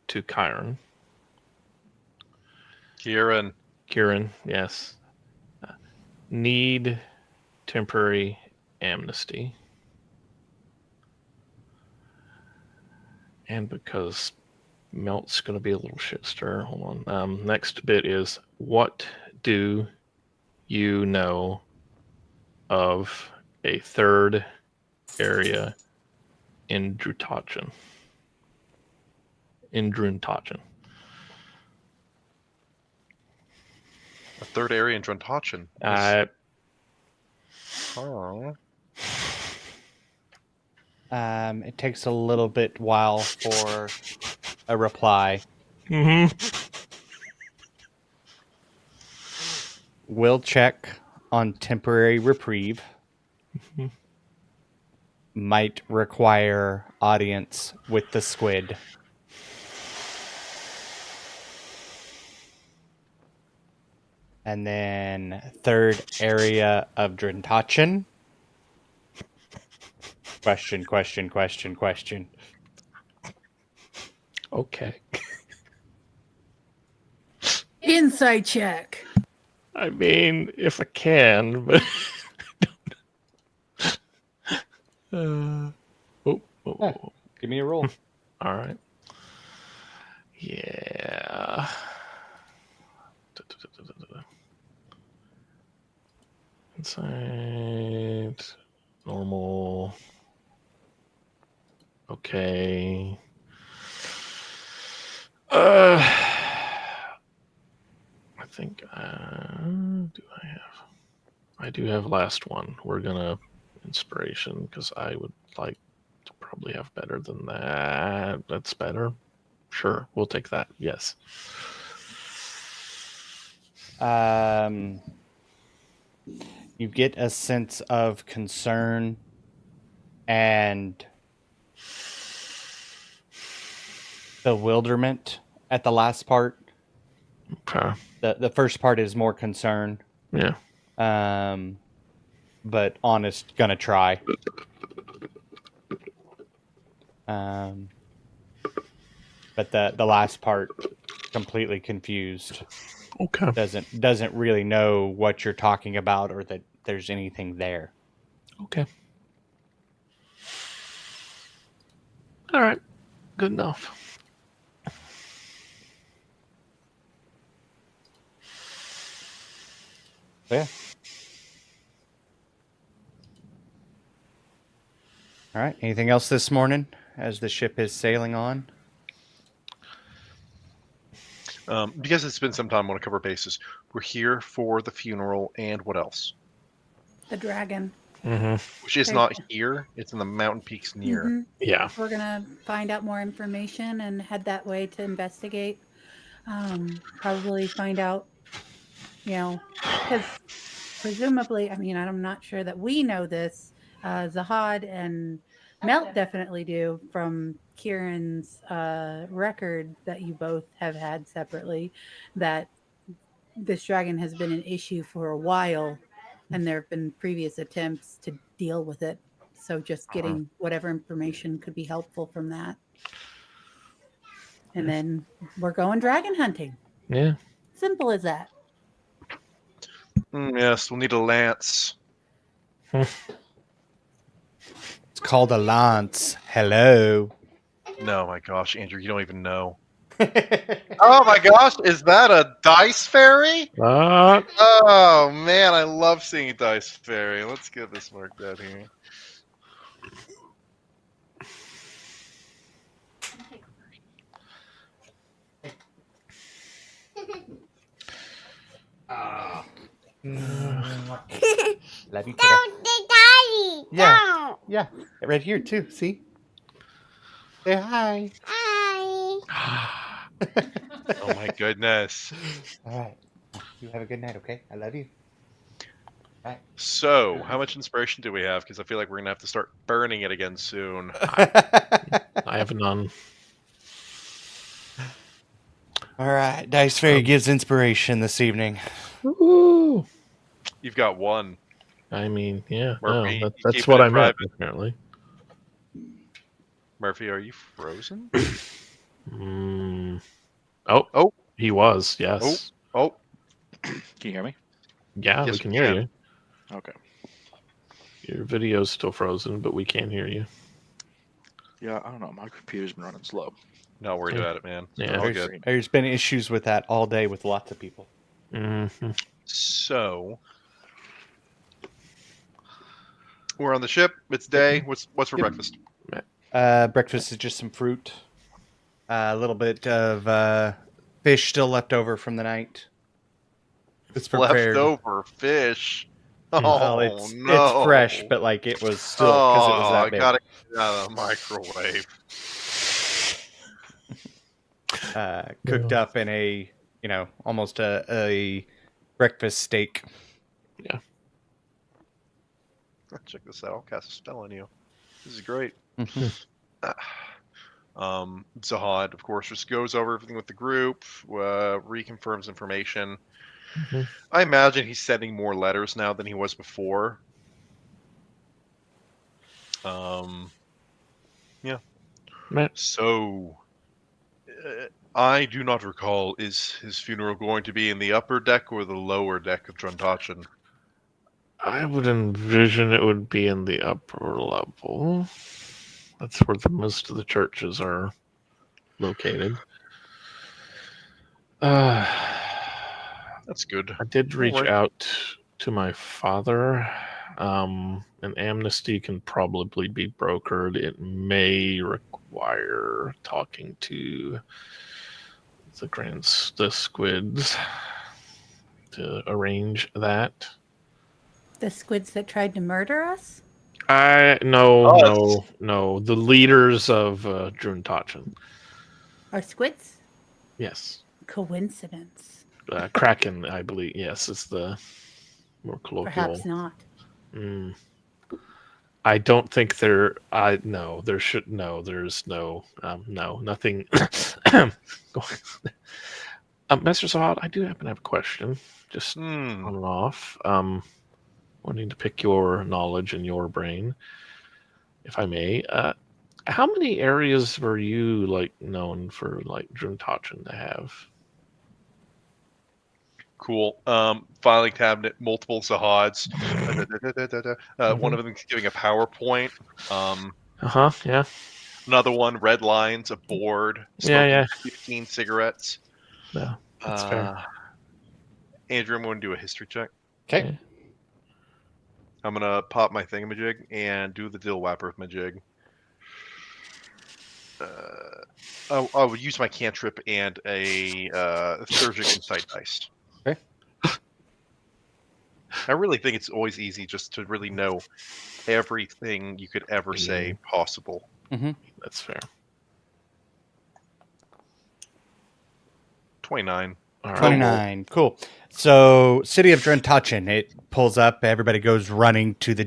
to Kieran, yes. Need temporary amnesty. And because Melt's going to be a little shit stir, hold on. Next bit is, what do you know of a third area in Druntachen? A third area in Druntachen. Oh. It takes a little bit while for a reply. Mm-hmm. Will check on temporary reprieve. Mhm. Might require audience with the squid. And then third area of Drintachin. Question. Okay. Insight check. I mean, if I can, but. Oh, oh, Yeah. oh. Give me a roll. All right. Yeah. Inside. Normal. Okay. I think. Do I have? I do have last one. We're gonna inspiration because I would like to probably have better than that. That's better. Sure, we'll take that. Yes. You get a sense of concern and bewilderment at the last part. Okay. The first part is more concern. Yeah. But honest, gonna try. But the last part, completely confused. Okay. Doesn't really know what you're talking about or that there's anything there. Okay. All right. Good enough. Yeah. All right. Anything else this morning as the ship is sailing on? Because it's been some time, I want to cover bases. We're here for the funeral and what else? The dragon. Mm-hmm. Which is Okay. not here. It's in the mountain peaks near. Mhm. Yeah. We're gonna find out more information and head that way to investigate. Probably find out, because presumably, I mean, I'm not sure that we know this. Zahad and Melt definitely do from Kieran's record that you both have had separately, that this dragon has been an issue for a while and there have been previous attempts to deal with it. So just getting whatever information could be helpful from that. And then we're going dragon hunting. Yeah. Simple as that. Yes, we'll need a lance. It's called a lance. Hello. No, my gosh, Andrew, you don't even know. Oh my gosh, is that a dice fairy? Oh man, I love seeing a dice fairy. Let's get this marked out here. Love you, Daddy. Yeah. Yeah. Right here too. See? Say hi. Oh my goodness. All right. You have a good night, okay? I love you. So, how much inspiration do we have? Because I feel like we're gonna have to start burning it again soon. I have none. All right. Dice Fairy gives inspiration this evening. Woo! You've got one. I mean, yeah. Murphy, No, you that's keep what it I in meant, private. apparently. Murphy, are you frozen? Oh. Oh. He was, yes. Oh. Can you hear me? Yeah, Yes, we can we hear can. you. Okay. Your video's still frozen, but we can't hear you. Yeah, I don't know. My computer's been running slow. Not worried about it, man. Yeah. All good. There's been issues with that all day with lots of people. Mm-hmm. So, we're on the ship. It's day. What's for breakfast? Breakfast is just some fruit, a little bit of fish still left over from the night. It's prepared. Leftover fish. Oh, it's fresh, no. but like it was still because it was that I big. gotta get it out of the microwave. Cooked Yeah. up in a almost a breakfast steak. Check this out. I'll cast a spell on you. This is great. Mhm. Zahad, of course, just goes over everything with the group, reconfirms information. Mhm. I imagine he's sending more letters now than he was before. Yeah. Matt, So, I do not recall, is his funeral going to be in the upper deck or the lower deck of Druntachin? I would envision it would be in the upper level. That's where most of the churches are located. Uh, That's good. I did reach Alright. out to my father. An amnesty can probably be brokered. It may require talking to the squids to arrange that. The squids that tried to murder us? No. The leaders of Druntachin. Are squids? Yes. Coincidence. Kraken, I believe. Yes, it's the more colloquial. Perhaps not. I don't think there. No, there should no. There's no. No, nothing. Master Sahad, I do happen to have a question. Just on and off. Wanting to pick your knowledge and your brain, if I may. How many areas were you known for Druntachin to have? Cool. Filing cabinet, multiple Zahads. One of them giving a PowerPoint. Yeah. Another one, red lines, a board, smoking 15 cigarettes. No, that's fair. Andrew, I'm going to do a history check. Okay. I'm going to pop my thingamajig and do the dill whapper of my jig. I would use my cantrip and a Theurgic Insight dice. Okay. I really think it's always easy just to really know everything you could ever say possible. That's fair. 29. All right. 29. Cool. So, city of Druntachin, it pulls up. Everybody goes running to the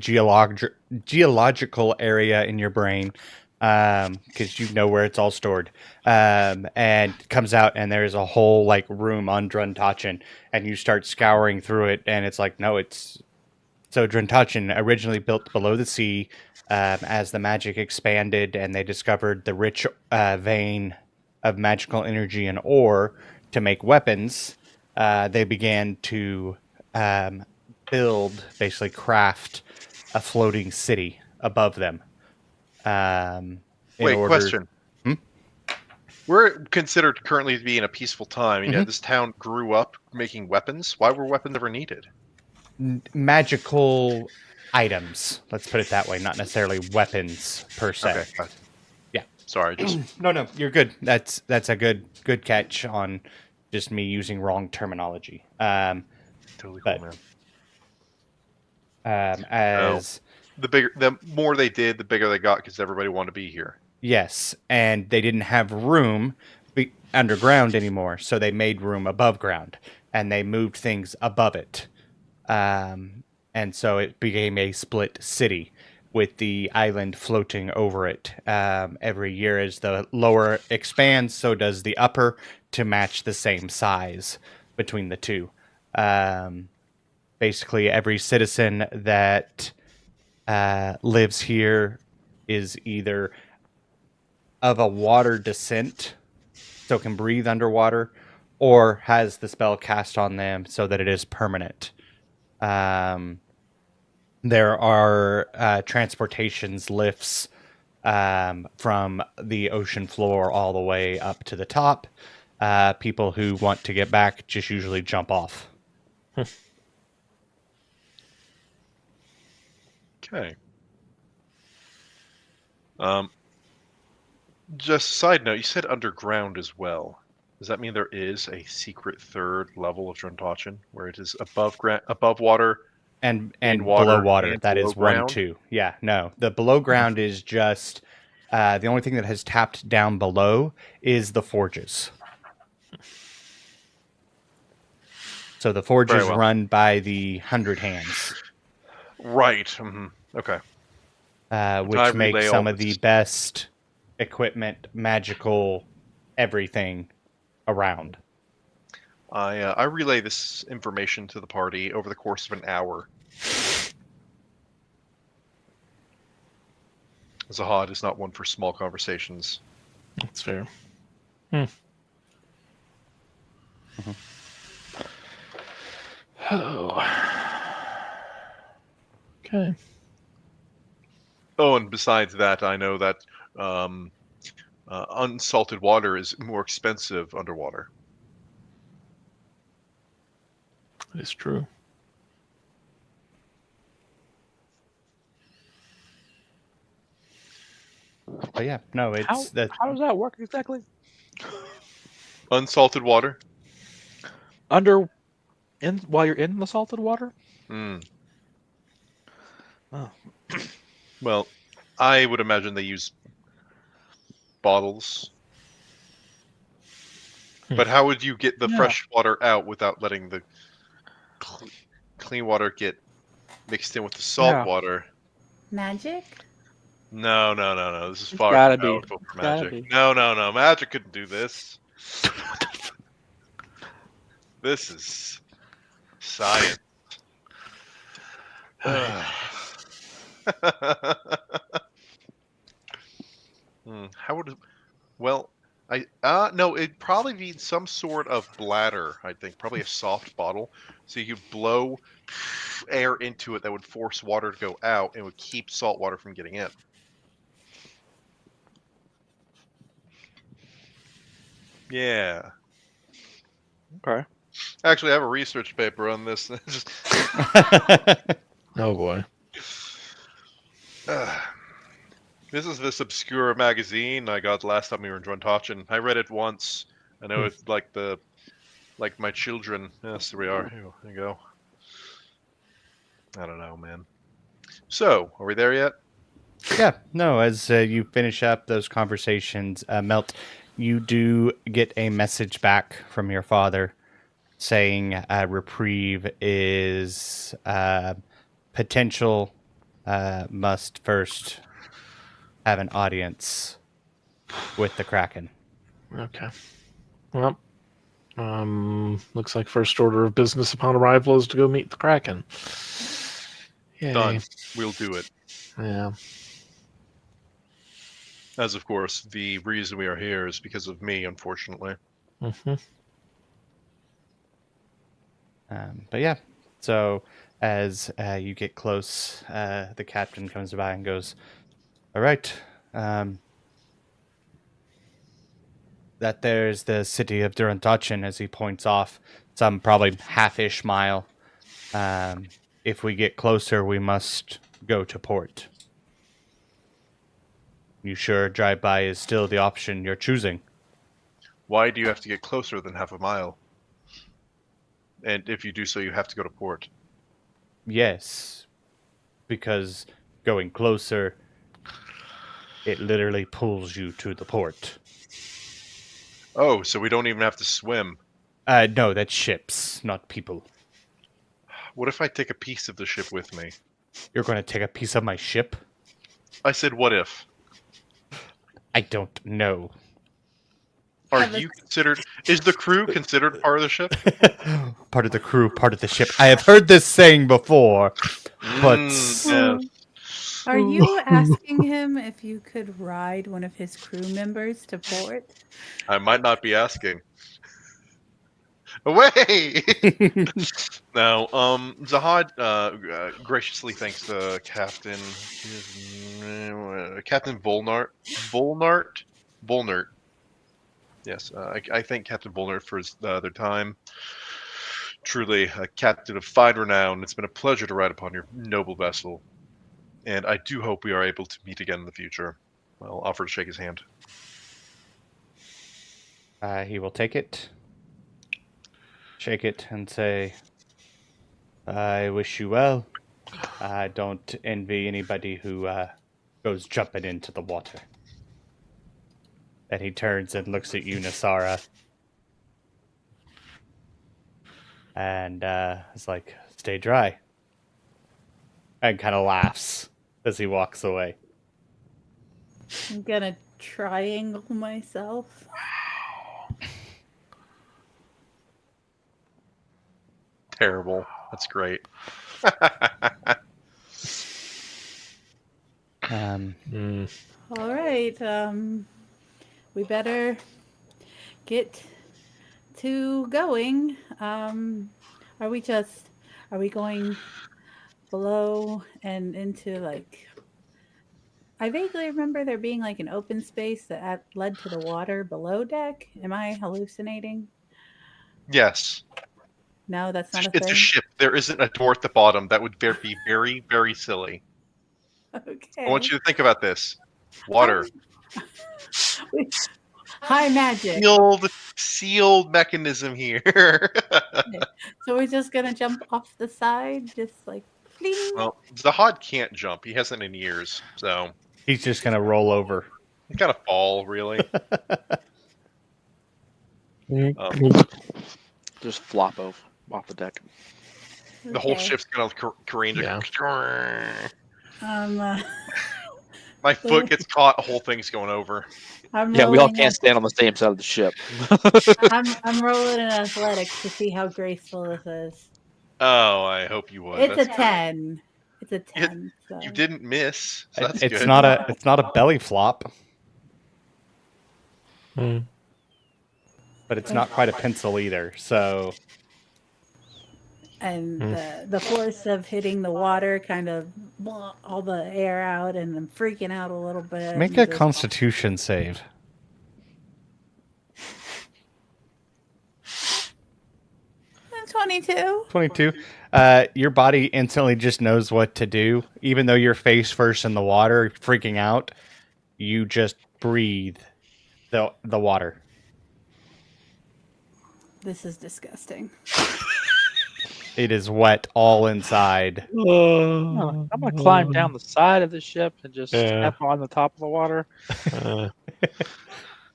geological area in your brain because you know where it's all stored. And comes out, and there's a whole room on Druntachin, and you start scouring through it, and it's like, no, it's so Druntachin originally built below the sea. As the magic expanded, and they discovered the rich vein of magical energy and ore to make weapons, they began to basically craft a floating city above them. Question. We're considered currently to be in a peaceful time. This town grew up making weapons. Why were weapons ever needed? Magical items, let's put it that way, not necessarily weapons per se. Okay, gotcha. Yeah. Sorry, just No, you're good. That's a good catch on just me using wrong terminology. totally cool, man. As the more they did, the bigger they got because everybody wanted to be here. Yes, and they didn't have room underground anymore, so they made room above ground, and they moved things above it. And so it became a split city with the island floating over it. Every year as the lower expands, so does the upper to match the same size between the two. Basically, every citizen that lives here is either of a water descent, so can breathe underwater, or has the spell cast on them so that it is permanent. There are transportations, lifts from the ocean floor all the way up to the top. People who want to get back just usually jump off. Okay. Just side note, you said underground as well. Does that mean there is a secret third level of Druntachin where it is above water, and In below water water. and That below is 1, ground? 2. Yeah, no. The below ground is just the only thing that has tapped down below is the forges. So the forge Very is well. run by the 100 Hands, Right. Okay. I which makes relay some all of the this. best equipment, magical, everything around. I relay this information to the party over the course of an hour. Zahad is not one for small conversations. That's fair. Oh. Okay. Oh, and besides that, I know that unsalted water is more expensive underwater. That is true. But yeah, no, How it's that. how does that work exactly? Unsalted water? While you're in the salted water? Mm. Oh. Well, I would imagine they use bottles. But how would you get the Yeah. fresh water out without letting the clean water get mixed in with the salt Yeah. water? Magic? No. This is It's far gotta too be. powerful for It's gotta magic. be. No. Magic couldn't do this. This is science. How would it, well, no, it'd probably be some sort of bladder, I think, probably a soft bottle. So you could blow air into it that would force water to go out and would keep salt water from getting in. Yeah. Okay. Actually, I have a research paper on this. Just, Oh boy. this is this obscure magazine I got last time we were in Druntachin. I read it once. I know it's like my children. Yes, there we are. Here you go. I don't know, man. So, are we there yet? Yeah, no, as you finish up those conversations, Melt, you do get a message back from your father saying reprieve is potential, must first have an audience with the Kraken. Okay. Well, looks like first order of business upon arrival is to go meet the Kraken. Yay. Done. We'll do it. Yeah. As of course, the reason we are here is because of me, unfortunately. Mm-hmm. But yeah, so as you get close, the captain comes by and goes, "All right, that there's the city of Durantachin," as he points off some probably half-ish mile. If we get closer, we must go to port. You sure drive-by is still the option you're choosing? Why do you have to get closer than half a mile? And if you do so, you have to go to port. Yes, because going closer, it literally pulls you to the port. Oh, so we don't even have to swim. No, that's ships, not people. What if I take a piece of the ship with me? You're going to take a piece of my ship? I said, what if? I don't know. Are you considered... Is the crew considered part of the ship? Part of the crew, part of the ship. I have heard this saying before, but... Yes. Are you asking him if you could ride one of his crew members to port? I might not be asking. Away! Now, Zahad graciously thanks the captain. Captain Volnart. Volnart. Yes, I thank Captain Volnart for their time. Truly a captain of fine renown. It's been a pleasure to ride upon your noble vessel. And I do hope we are able to meet again in the future. I'll offer to shake his hand. He will take it, shake it, and say, I wish you well. I don't envy anybody who goes jumping into the water. And he turns and looks at you, Nasara. And is like, stay dry. And kind of laughs as he walks away. I'm gonna triangle myself. Terrible. That's great. All right. We better get to going. Are we going below and into like? I vaguely remember there being like an open space that led to the water below deck. Am I hallucinating? Yes. No, that's not a It's thing. a ship. There isn't a door at the bottom. That would be very, very silly. Okay. I want you to think about this. Water. High magic. Sealed mechanism here. So we're just gonna jump off the side, just like fling. Well, Zahad can't jump. He hasn't in years, so He's just going to roll over. he kind of fall, really. Just flop off the deck. The whole Okay. ship's gonna careen. Yeah. My foot gets caught. The whole thing's going over. I'm Yeah, we all rolling can't stand on the same side of the ship. I'm rolling in athletics to see how graceful this is. Oh, I hope you would. It's a That's 10. It's a 10. So. You didn't miss. So that's It's good. not a belly flop, Hmm. but it's not quite a pencil either. So And the force of hitting the water kind of blah, all the air out, and I'm freaking out a little bit. make a Constitution save. 22. 22. Your body instantly just knows what to do. Even though you're face first in the water, freaking out, you just breathe the water. This is disgusting. It is wet all inside. I'm gonna climb down the side of the ship and just step on the top of the water.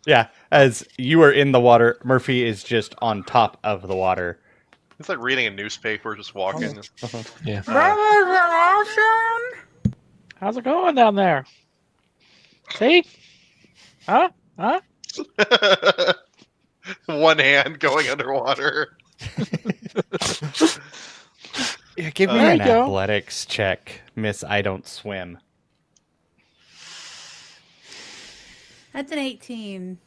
Yeah, as you are in the water, Murphy is just on top of the water. It's like reading a newspaper, just walking. Yeah. How's it going down there? See? Huh? One hand going underwater. Yeah, give me There an you go. athletics check, Miss I Don't Swim. That's an 18.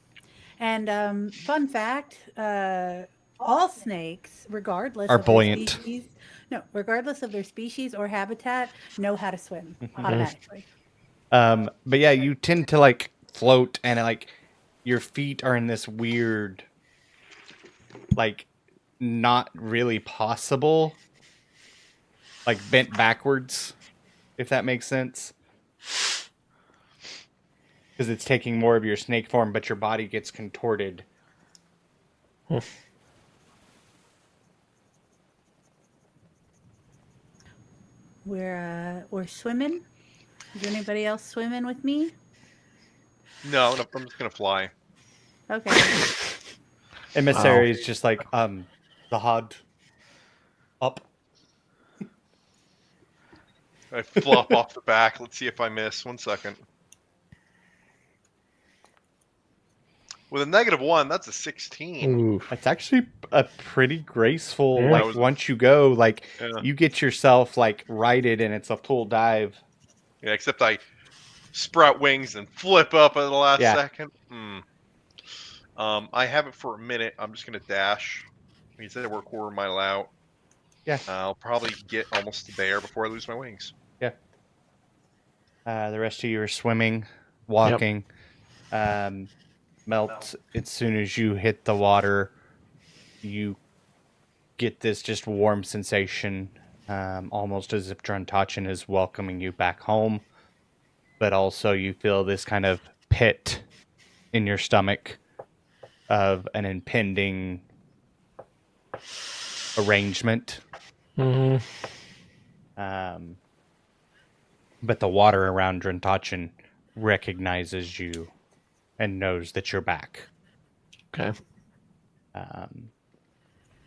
And fun fact, all snakes, regardless Are of buoyant. their species, regardless of their species or habitat, know how to swim automatically. But yeah, you tend to like float, and like your feet are in this weird, like, not really possible, like bent backwards, if that makes sense. Because it's taking more of your snake form, but your body gets contorted. We're swimming. Is anybody else swimming with me? No, I'm just gonna fly. Okay. Emissary is just like, the hod up. I flop off the back. Let's see if I miss. 1 second. With a -1, that's a 16. Oof. It's actually a pretty graceful, Yeah. like, once you go, like, Yeah. you get yourself, like, righted, and it's a full dive. Yeah, except I sprout wings and flip up at the last Yeah. second. I have it for a minute. I'm just gonna dash. He said we're a quarter mile out. Yeah. I'll probably get almost there before I lose my wings. The rest of you are swimming, walking. Melt, as soon as you hit the water, you get this just warm sensation, almost as if Druntachin is welcoming you back home. But also you feel this kind of pit in your stomach of an impending arrangement Mhm. But the water around Drentachin recognizes you and knows that you're back. Okay.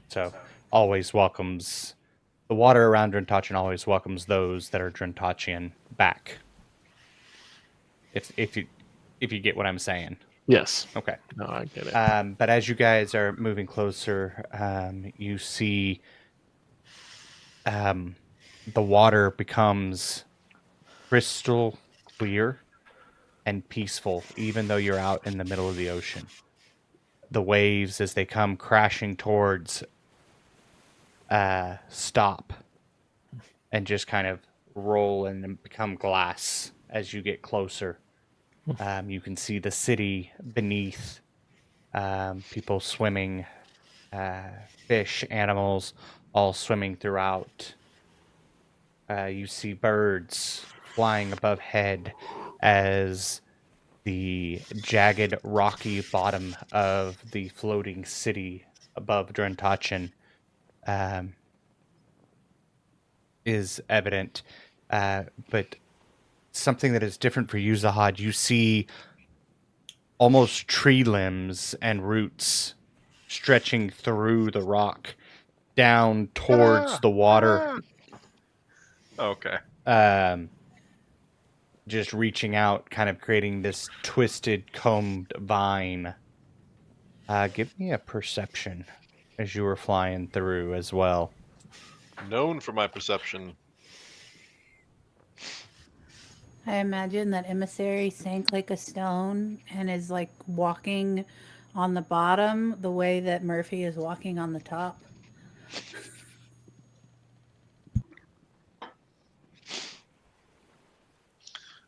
So always welcomes the water around Drentachin always welcomes those that are Drentachian back. If you get what I'm saying. Yes. Okay. No, I get it. But as you guys are moving closer, you see the water becomes crystal clear and peaceful, even though you're out in the middle of the ocean. The waves, as they come crashing towards, stop and just kind of roll and become glass as you get closer. You can see the city beneath, people swimming, fish, animals, all swimming throughout. You see birds flying above head as the jagged, rocky bottom of the floating city above Drentachin is evident. But something that is different for you, Zahad, you see almost tree limbs and roots stretching through the rock down towards the water. Okay. Just reaching out, kind of creating this twisted, combed vine. Give me a perception as you were flying through as well. Known for my perception. I imagine that emissary sank like a stone and is like walking on the bottom the way that Murphy is walking on the top.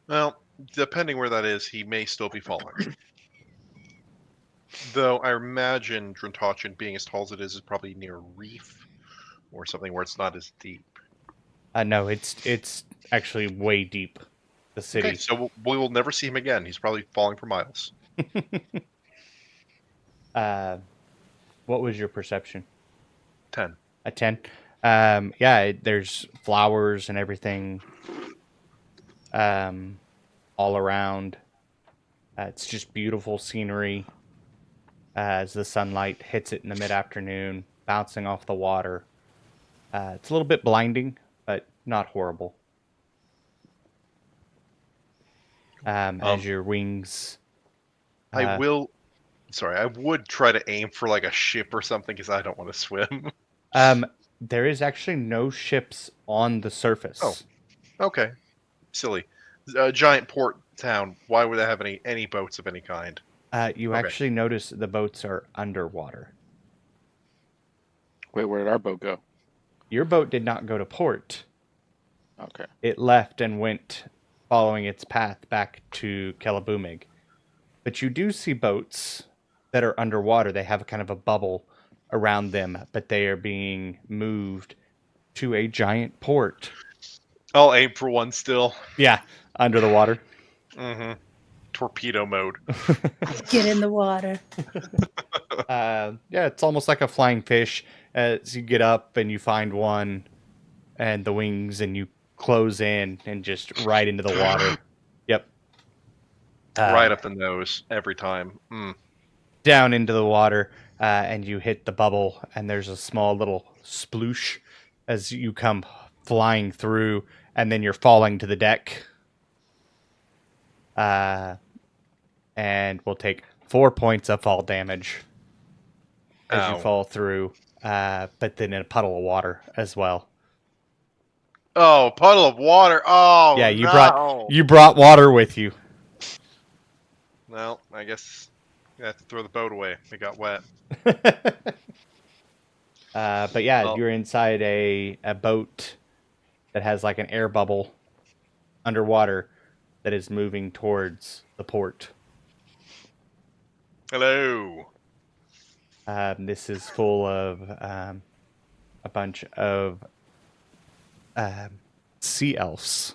Well, depending where that is, he may still be falling. Though I imagine Drentachin, being as tall as it is probably near a reef or something where it's not as deep. No, it's actually way deep. The city. Okay, so we will never see him again. He's probably falling for miles. What was your perception? 10. A 10? There's flowers and everything all around. It's just beautiful scenery as the sunlight hits it in the mid-afternoon, bouncing off the water. It's a little bit blinding, but not horrible. As your wings... I would try to aim for like a ship or something because I don't want to swim. There is actually no ships on the surface. Oh. Okay. Silly. A giant port town. Why would they have any boats of any kind? You actually notice the boats are underwater. Wait, where did our boat go? Your boat did not go to port. Okay. It left and went following its path back to Kelabumig. But you do see boats that are underwater. They have kind of a bubble around them, but they are being moved to a giant port. I'll aim for one still. Yeah, under the water. Mm-hmm. Torpedo mode. Get in the water. It's almost like a flying fish. As you get up and you find one and the wings and you close in and just right into the water. Yep. Right up the nose every time. Down into the water and you hit the bubble and there's a small little sploosh as you come flying through and then you're falling to the deck. And we'll take 4 points of fall damage as you fall through, but then in a puddle of water as well. Oh, puddle of water! Oh, yeah, no. you brought water with you. Well, I guess you have to throw the boat away. It got wet. But yeah, you're inside a boat that has like an air bubble underwater that is moving towards the port. Hello. This is full of a bunch of sea elves.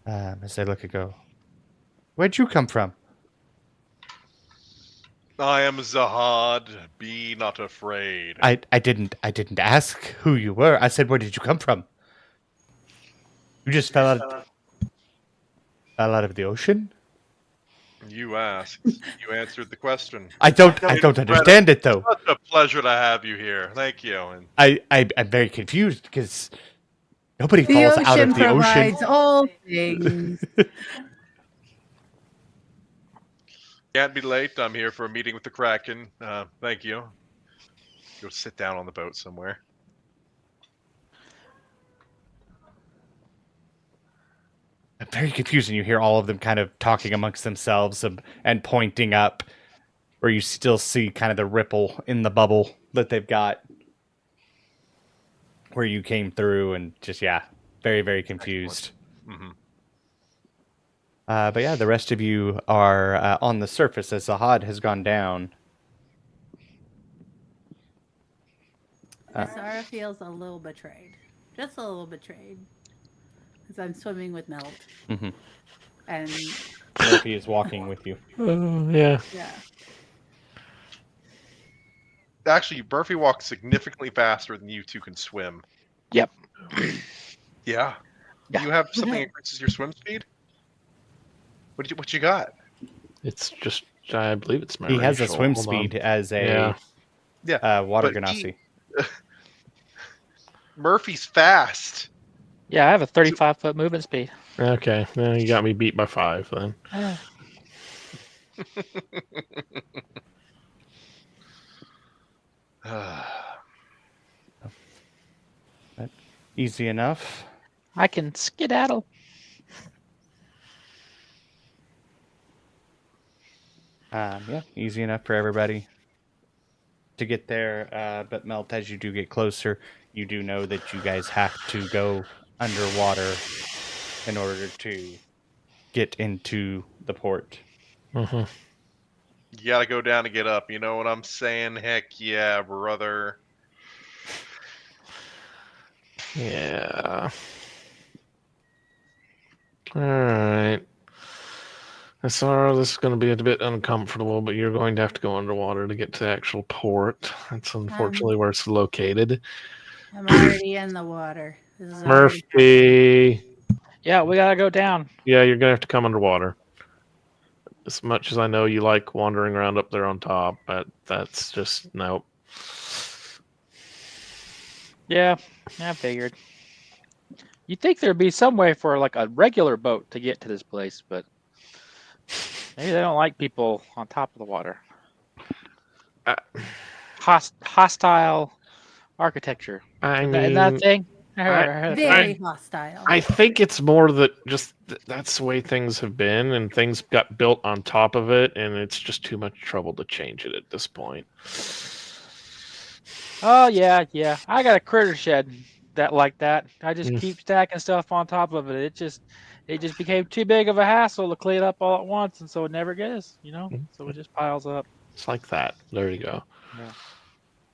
As they look and go, where'd you come from? I am Zahad. Be not afraid. I didn't ask who you were. I said, where did you come from? You just fell out of the ocean? You asked. You answered the question. I don't understand it though. Such a pleasure to have you here. Thank you. And I'm very confused because nobody The falls out ocean of the ocean. provides all things. can't be late. I'm here for a meeting with the Kraken. Thank you. Go sit down on the boat somewhere. Very confusing. You hear all of them kind of talking amongst themselves and pointing up, where you still see kind of the ripple in the bubble that they've got where you came through, and just very, very confused. Mm-hmm. But yeah, the rest of you are on the surface as Zahad has gone down. Sarah feels a little betrayed. Just a little betrayed. Because I'm swimming with Melt. Mm-hmm. And Murphy is walking with you. Yeah. Actually, Murphy walks significantly faster than you two can swim. Yep. Yeah. Yeah. You have something that increases your swim speed? What you got? It's just, I believe it's my He has a racial. swim Hold on. speed as a water but ganassi. Murphy's fast. Yeah, I have a 35-foot movement speed. Okay, well, you got me beat by 5 then. Easy enough. I can skedaddle. Easy enough for everybody to get there. But Melt, as you do get closer, you do know that you guys have to go underwater in order to get into the port. Mm-hmm. You gotta go down to get up. You know what I'm saying? Heck yeah, brother. Yeah. Alright. So this is going to be a bit uncomfortable, but you're going to have to go underwater to get to the actual port. That's unfortunately where it's located. I'm already in the water. This is already- Murphy. Yeah, we gotta go down. Yeah, you're going to have to come underwater. As much as I know you like wandering around up there on top, but that's just, nope. Yeah, I figured. You'd think there'd be some way for like a regular boat to get to this place, but maybe they don't like people on top of the water. Hostile architecture. I mean, Isn't that a thing? Very hostile. I think it's more that just that's the way things have been, and things got built on top of it, and it's just too much trouble to change it at this point. Oh yeah. I got a critter shed like that. I just keep stacking stuff on top of it. It just became too big of a hassle to clean up all at once, and so it never gets, So it just piles up. It's like that. There you go. Yeah.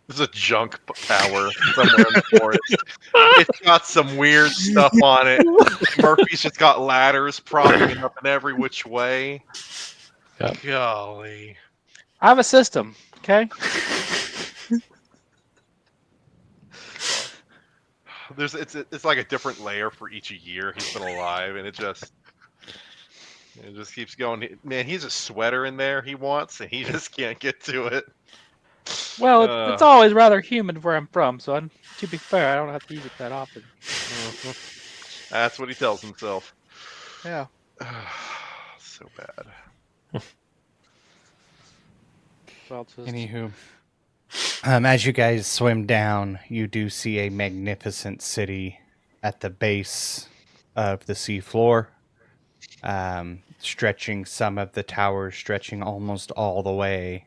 There's a junk tower somewhere in the forest. It's got some weird stuff on it. Murphy's just got ladders propping it up in every which way. Yep. Golly. I have a system. Okay. It's like a different layer for each year he's been alive, and it just keeps going. Man, he's a sweater in there he wants, and he just can't get to it. Well, it's always rather humid where I'm from, so to be fair, I don't have to use it that often. That's what he tells himself. Yeah. So bad. Well, just... Anywho, as you guys swim down, you do see a magnificent city at the base of the seafloor, stretching some of the towers, stretching almost all the way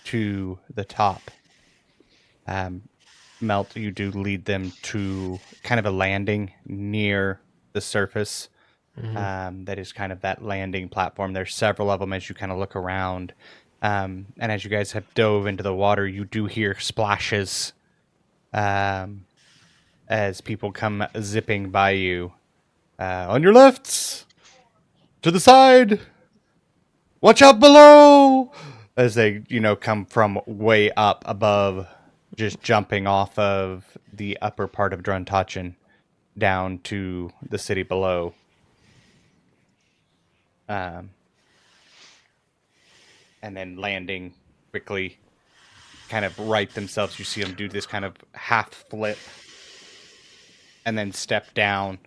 to the top. Melt, you do lead them to kind of a landing near the surface. That is kind of that landing platform. There's several of them as you kind of look around. And as you guys have dove into the water, you do hear splashes as people come zipping by you. On your lefts! To the side! Watch out below! as they, come from way up above, just jumping off of the upper part of Druntachin down to the city below. And then landing quickly, kind of right themselves. You see them do this kind of half flip and then step down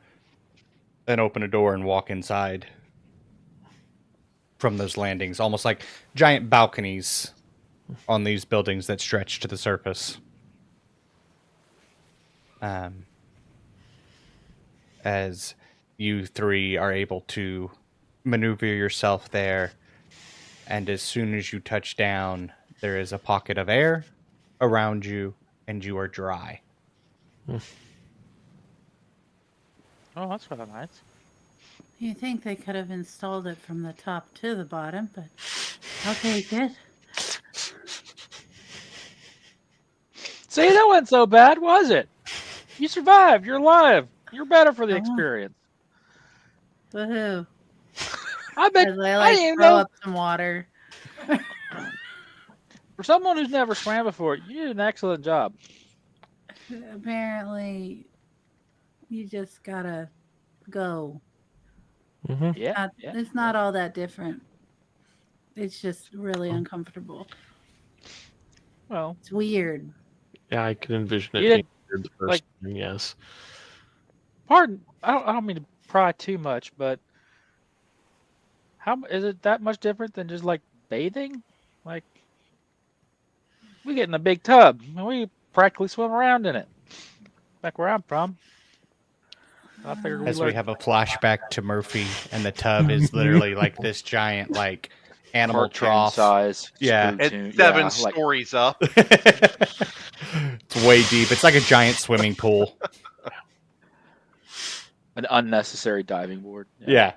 and open a door and walk inside from those landings, almost like giant balconies on these buildings that stretch to the surface. As you three are able to maneuver yourself there, and as soon as you touch down, there is a pocket of air around you, and you are dry. Oh, that's rather nice. You think they could have installed it from the top to the bottom, but I'll take it. See, that wasn't so bad, was it? You survived. You're alive. You're better for the Oh. experience. Woohoo. I bet. As I I didn't even throw know. up some water. For someone who's never swam before, you did an excellent job. Apparently, you just gotta go. Yeah. It's not all that different. It's just really uncomfortable. Well, It's weird. Yeah, I can envision it You being didn't- weird the first like- time, yes. pardon. I don't mean to pry too much, but how is it that much different than just like bathing? Like we get in a big tub and we practically swim around in it. Back where I'm from. I figured As we have a flashback to Murphy, and the tub is literally like this giant, like, animal Cartoon trough. size. Yeah. It's 7 stories up. It's way deep. It's like a giant swimming pool. An unnecessary diving board. Yeah.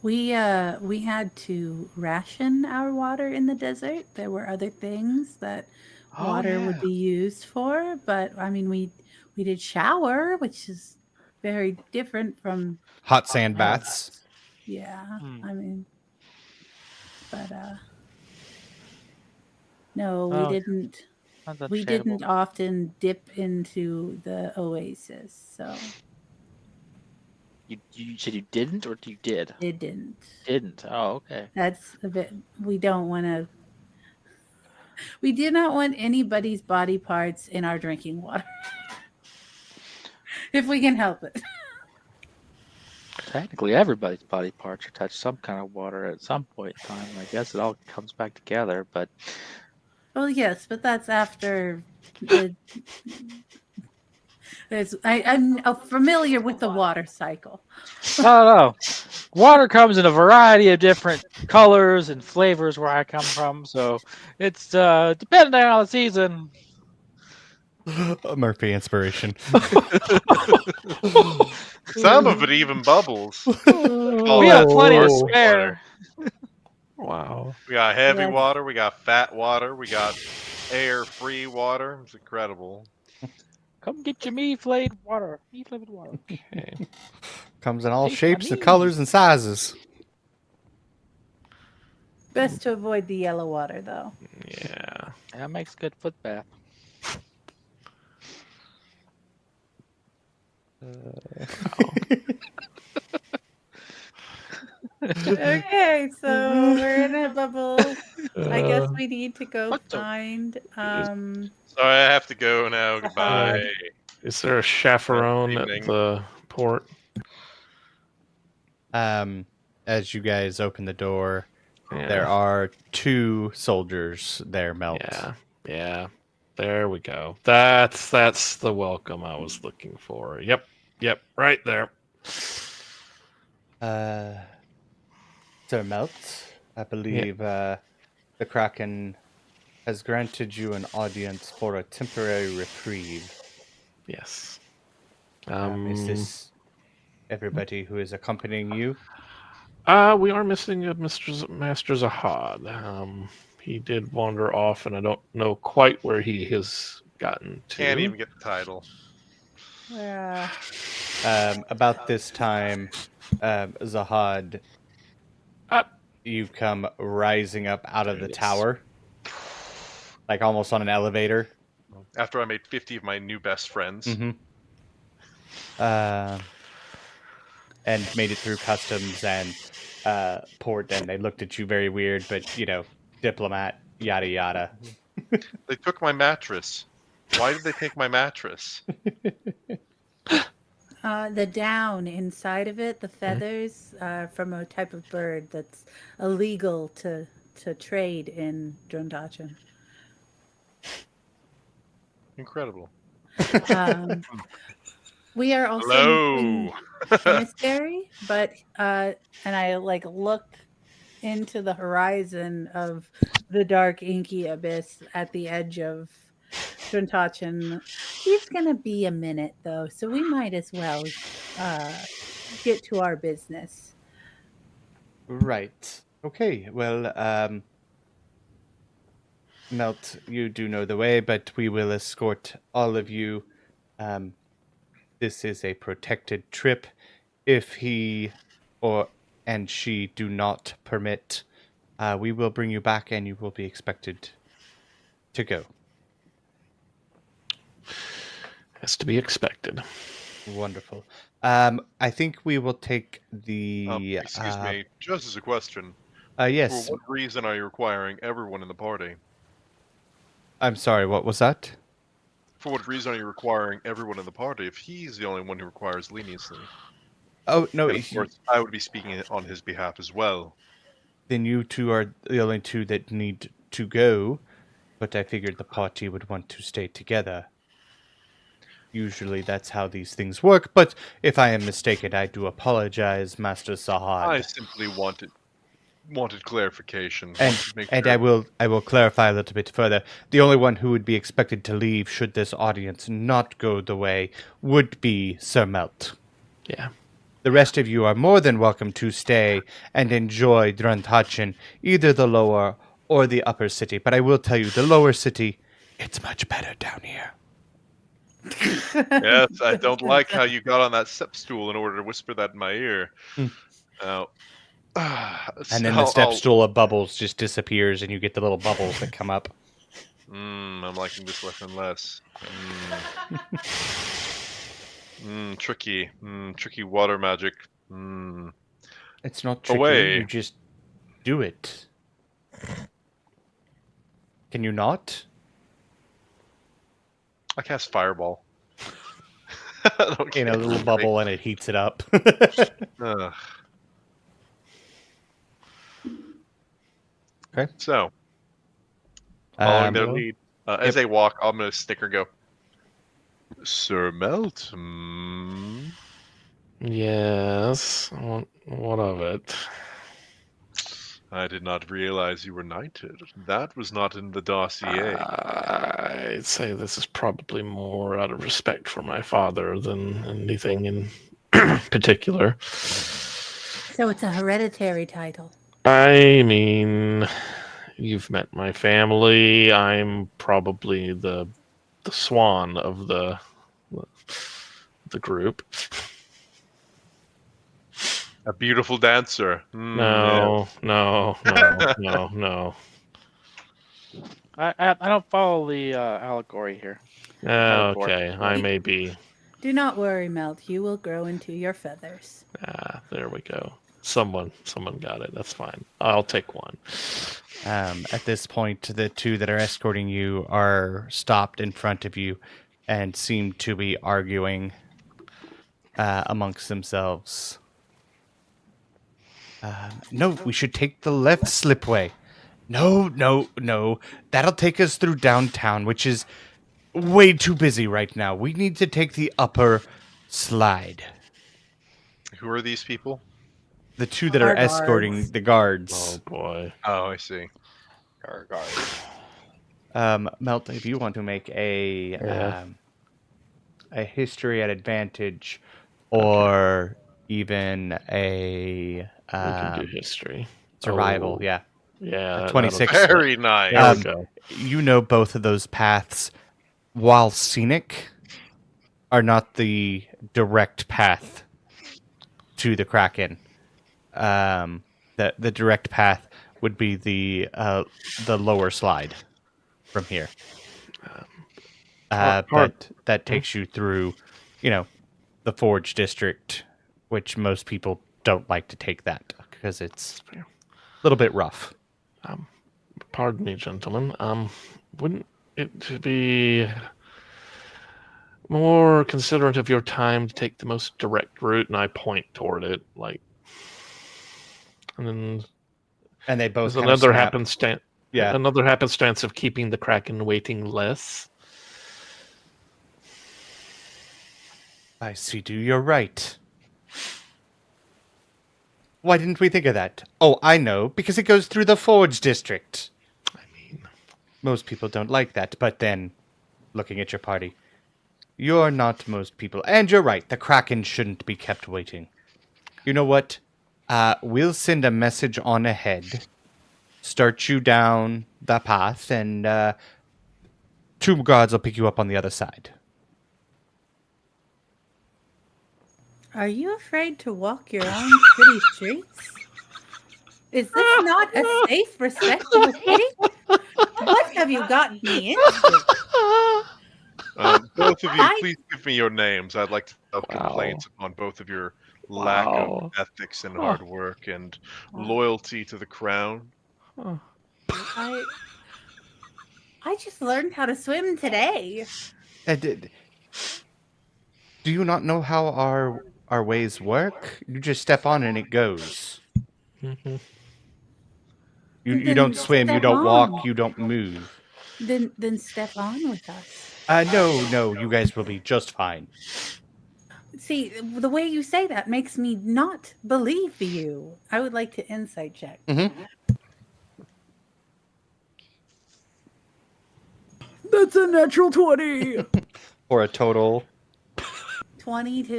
We had to ration our water in the desert. There were other things that water would be used for, but I mean we did shower, which is very different from Hot sand baths. yeah. I mean, but no, we Oh, didn't. That's We understandable. didn't often dip into the oasis, so You said you didn't, or you did? it didn't. Didn't. Oh, okay. That's a bit. We don't want to. We do not want anybody's body parts in our drinking water, if we can help it. Technically, everybody's body parts are touched some kind of water at some point in time. I guess it all comes back together, but Well, yes, but that's after. I'm familiar with the water cycle. No. Water comes in a variety of different colors and flavors where I come from, so it's depending on the season. Murphy inspiration. Some of it even bubbles. We got plenty to Water. spare. Wow. We got heavy Yes. water, we got fat water, we got air-free water. It's incredible. Come get your me-flavored water. Me-flavored water. Okay. Comes in all Taste shapes my and colors and sizes. Best to avoid the yellow water, though. Yeah. That makes a good foot bath. Okay, so we're in a bubble. I guess we need to go what the- find. Sorry, I have to go now. Goodbye. Is there a chaperone Good at evening. the port? As you guys open the door, Yeah. there are 2 soldiers there, Melt. Yeah. Yeah. There we go. That's the welcome I was looking for. Yep. Yep. Right there. Sir Melt, I believe the Kraken has granted you an audience for a temporary reprieve. Yes. Is this everybody who is accompanying you? We are missing a Master Zahad. He did wander off, and I don't know quite where he has gotten to. Can't even get the title. About this time, Zahad you come rising up out of the Yes. tower, like almost on an elevator. After I made 50 of my new best friends. Mm-hmm. And made it through customs and port, and they looked at you very weird, but diplomat, yada yada. They took my mattress. Why did they take my mattress? The down inside of it, the feathers, from a type of bird that's illegal to trade in Drondachan. Incredible. We are also Hello. emissary, but and I look into the horizon of the dark inky abyss at the edge of Drondachan. He's gonna be a minute though, so we might as well get to our business. Right. Okay. Well, Melt, you do know the way, but we will escort all of you. This is a protected trip. If he and she do not permit, we will bring you back, and you will be expected to go. Has to be expected. Wonderful. I think we will take the. Excuse me, just as a question. Yes. For what reason are you requiring everyone in the party? I'm sorry. What was that? For what reason are you requiring everyone in the party if he's the only one who requires leniency? Oh no. And of course, I would be speaking on his behalf as well. Then you two are the only two that need to go, but I figured the party would want to stay together. Usually that's how these things work, but if I am mistaken, I do apologize, Master Sahad. I simply wanted clarification. And Wanted to make and sure. I will clarify a little bit further. The only one who would be expected to leave should this audience not go the way would be Sir Melt. Yeah. The rest of you are more than welcome to stay and enjoy Drondachan, either the lower or the upper city. But I will tell you, the lower city, it's much better down here. Yes, I don't like how you got on that step stool in order to whisper that in my ear. And then the step stool of bubbles just disappears, and you get the little bubbles that come up. I'm liking this weapon less. Tricky. Tricky water magic. It's not tricky. Away. You just do it. Can you not? I cast fireball. In a little bubble, and it heats it up. Ugh. Okay. So, following their well, lead, as they walk, I'm going to snicker and go, Sir Melt? Yes. What of it? I did not realize you were knighted. That was not in the dossier. I'd say this is probably more out of respect for my father than anything in particular. So it's a hereditary title. I mean, you've met my family. I'm probably the swan of the group. A beautiful dancer. No. I don't follow the allegory here. Okay, I may be. Do not worry, Melt. You will grow into your feathers. There we go. Someone got it. That's fine. I'll take one. At this point, the two that are escorting you are stopped in front of you and seem to be arguing amongst themselves. No, we should take the left slipway. No. That'll take us through downtown, which is way too busy right now. We need to take the upper slide. Who are these people? The two that Our are escorting guards. the guards. Oh boy. Oh, I see. Melt, if you want to make a history at advantage, or even a We can do history. survival, Oh, yeah. Yeah. 26. Very nice. There we go. You know both of those paths, while scenic, are not the direct path to the Kraken. the direct path would be the lower slide from here. But that takes you through, the Forge District, which most people don't like to take that because it's a little bit rough. Pardon me, gentlemen. Wouldn't it be more considerate of your time to take the most direct route? And I point toward it, and then. And they both There's kind of another snap. happenstance. Yeah. Another happenstance of keeping the Kraken waiting less. I see. You're right. Why didn't we think of that? Oh, I know, because it goes through the Forge District. I mean, most people don't like that, but then, looking at your party, you're not most people. And you're right, the Kraken shouldn't be kept waiting. You know what? We'll send a message on ahead, start you down the path, and 2 guards will pick you up on the other side. Are you afraid to walk your own city streets? Is this not a safe, respectable city? What have you gotten me into? Both of you, please give me your names. I'd like to file complaints upon both of your lack of ethics and hard work and loyalty to the crown. I just learned how to swim today. Do you not know how our ways work? You just step on and it goes. Mm-hmm. You don't swim, you don't walk, you don't move. Then step on with us. No, you guys will be just fine. See, the way you say that makes me not believe you. I would like to insight check. Mm-hmm. That's a natural 20. For a total 22.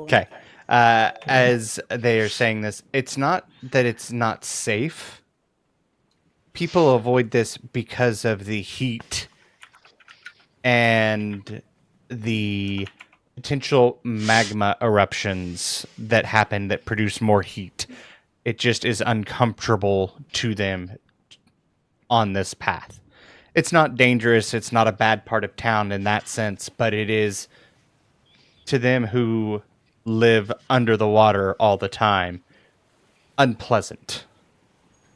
Okay. As they are saying this, it's not that it's not safe. People avoid this because of the heat and the potential magma eruptions that happen that produce more heat. It just is uncomfortable to them on this path. It's not dangerous. It's not a bad part of town in that sense, but it is to them who live under the water all the time unpleasant.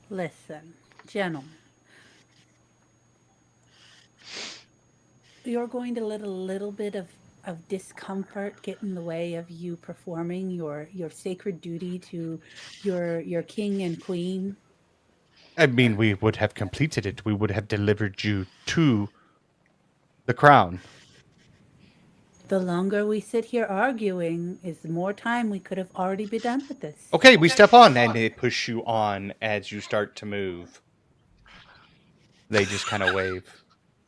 Listen, gentlemen. You're going to let a little bit of discomfort get in the way of you performing your sacred duty to your king and queen. I mean, we would have completed it. We would have delivered you to the crown. The longer we sit here arguing is the more time we could have already been done with this. Okay, we step on, and they push you on as you start to move. They just kind of wave.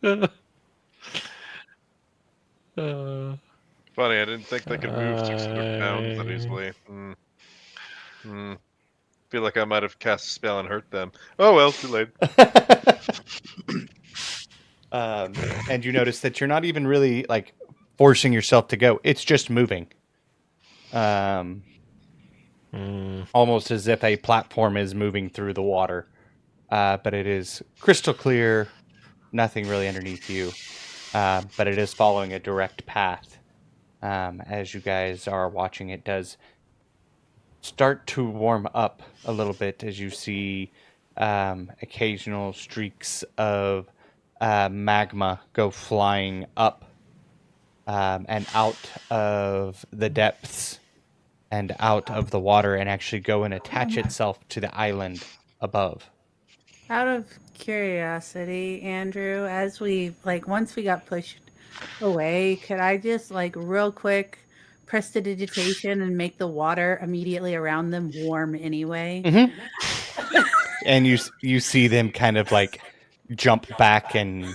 Funny, I didn't think they could move 600 pounds that easily. Feel like I might have cast a spell and hurt them. Oh well, too late. And you notice that you're not even really like forcing yourself to go. It's just moving. Almost as if a platform is moving through the water. But it is crystal clear, nothing really underneath you. But it is following a direct path. As you guys are watching, it does start to warm up a little bit as you see occasional streaks of magma go flying up and out of the depths and out of the water and actually go and attach itself to the island above. Out of curiosity, Andrew, as we once we got pushed away, could I just real quick prestidigitation and make the water immediately around them warm anyway? Mm-hmm. And you see them kind of jump back and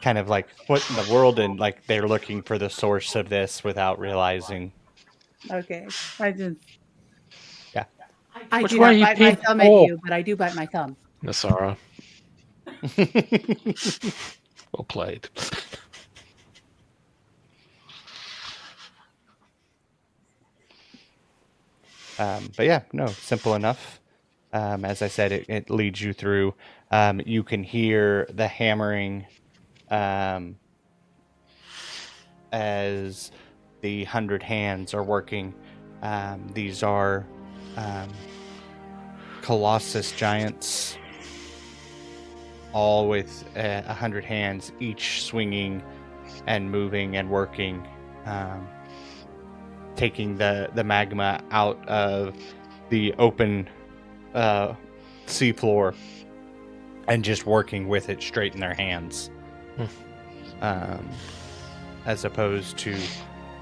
kind of what in the world, and they're looking for the source of this without realizing. Okay, I do not bite my thumb at you, but I do bite my thumb. Nasara. Well played. But yeah, no, simple enough. As I said, it leads you through. You can hear the hammering as the 100 hands are working. These are Colossus giants, all with 100 hands, each swinging and moving and working, taking the magma out of the open seafloor and just working with it straight in their hands, as opposed to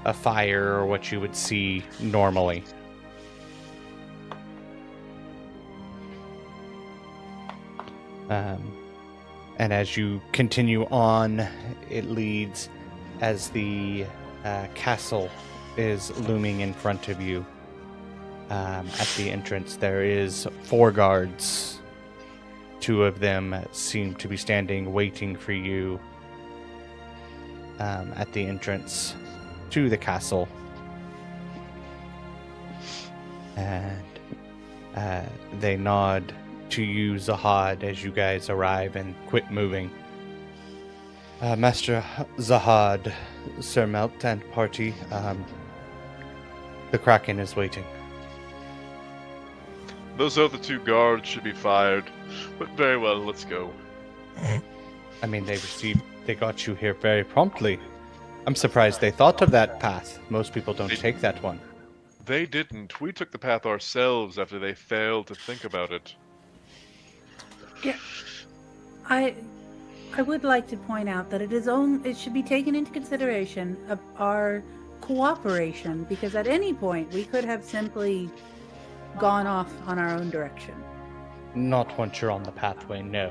a fire or what you would see normally. And as you continue on, it leads as the castle is looming in front of you. At the entrance, there is 4 guards. 2 of them seem to be standing, waiting for you at the entrance to the castle. And they nod to you, Zahad, as you guys arrive and quit moving. Master Zahad, Sir Melt, and party, the Kraken is waiting. Those other 2 guards should be fired, but very well, let's go. I mean, they got you here very promptly. I'm surprised they thought of that path. Most people don't take that one. They didn't. We took the path ourselves after they failed to think about it. Yeah, I would like to point out that it should be taken into consideration of our cooperation, because at any point we could have simply gone off on our own direction. Not once you're on the pathway, no.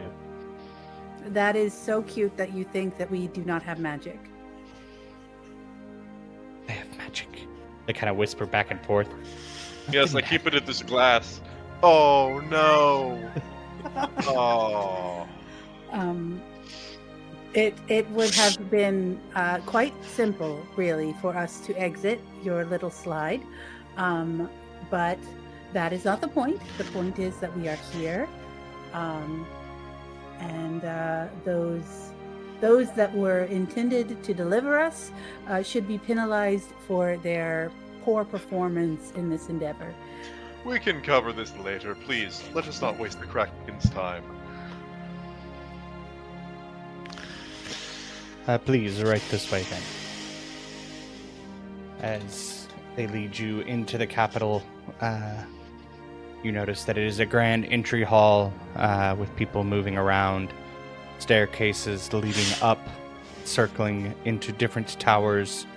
That is so cute that you think that we do not have magic. They have magic. They kind of whisper back and forth. Yes, I keep it at this glass. Oh no! Oh. It would have been quite simple, really, for us to exit your little slide, but that is not the point. The point is that we are here, and those that were intended to deliver us should be penalized for their poor performance in this endeavor. We can cover this later. Please, let us not waste the Kraken's time. Please, right this way then. As they lead you into the capital, you notice that it is a grand entry hall with people moving around, staircases leading up, circling into different towers.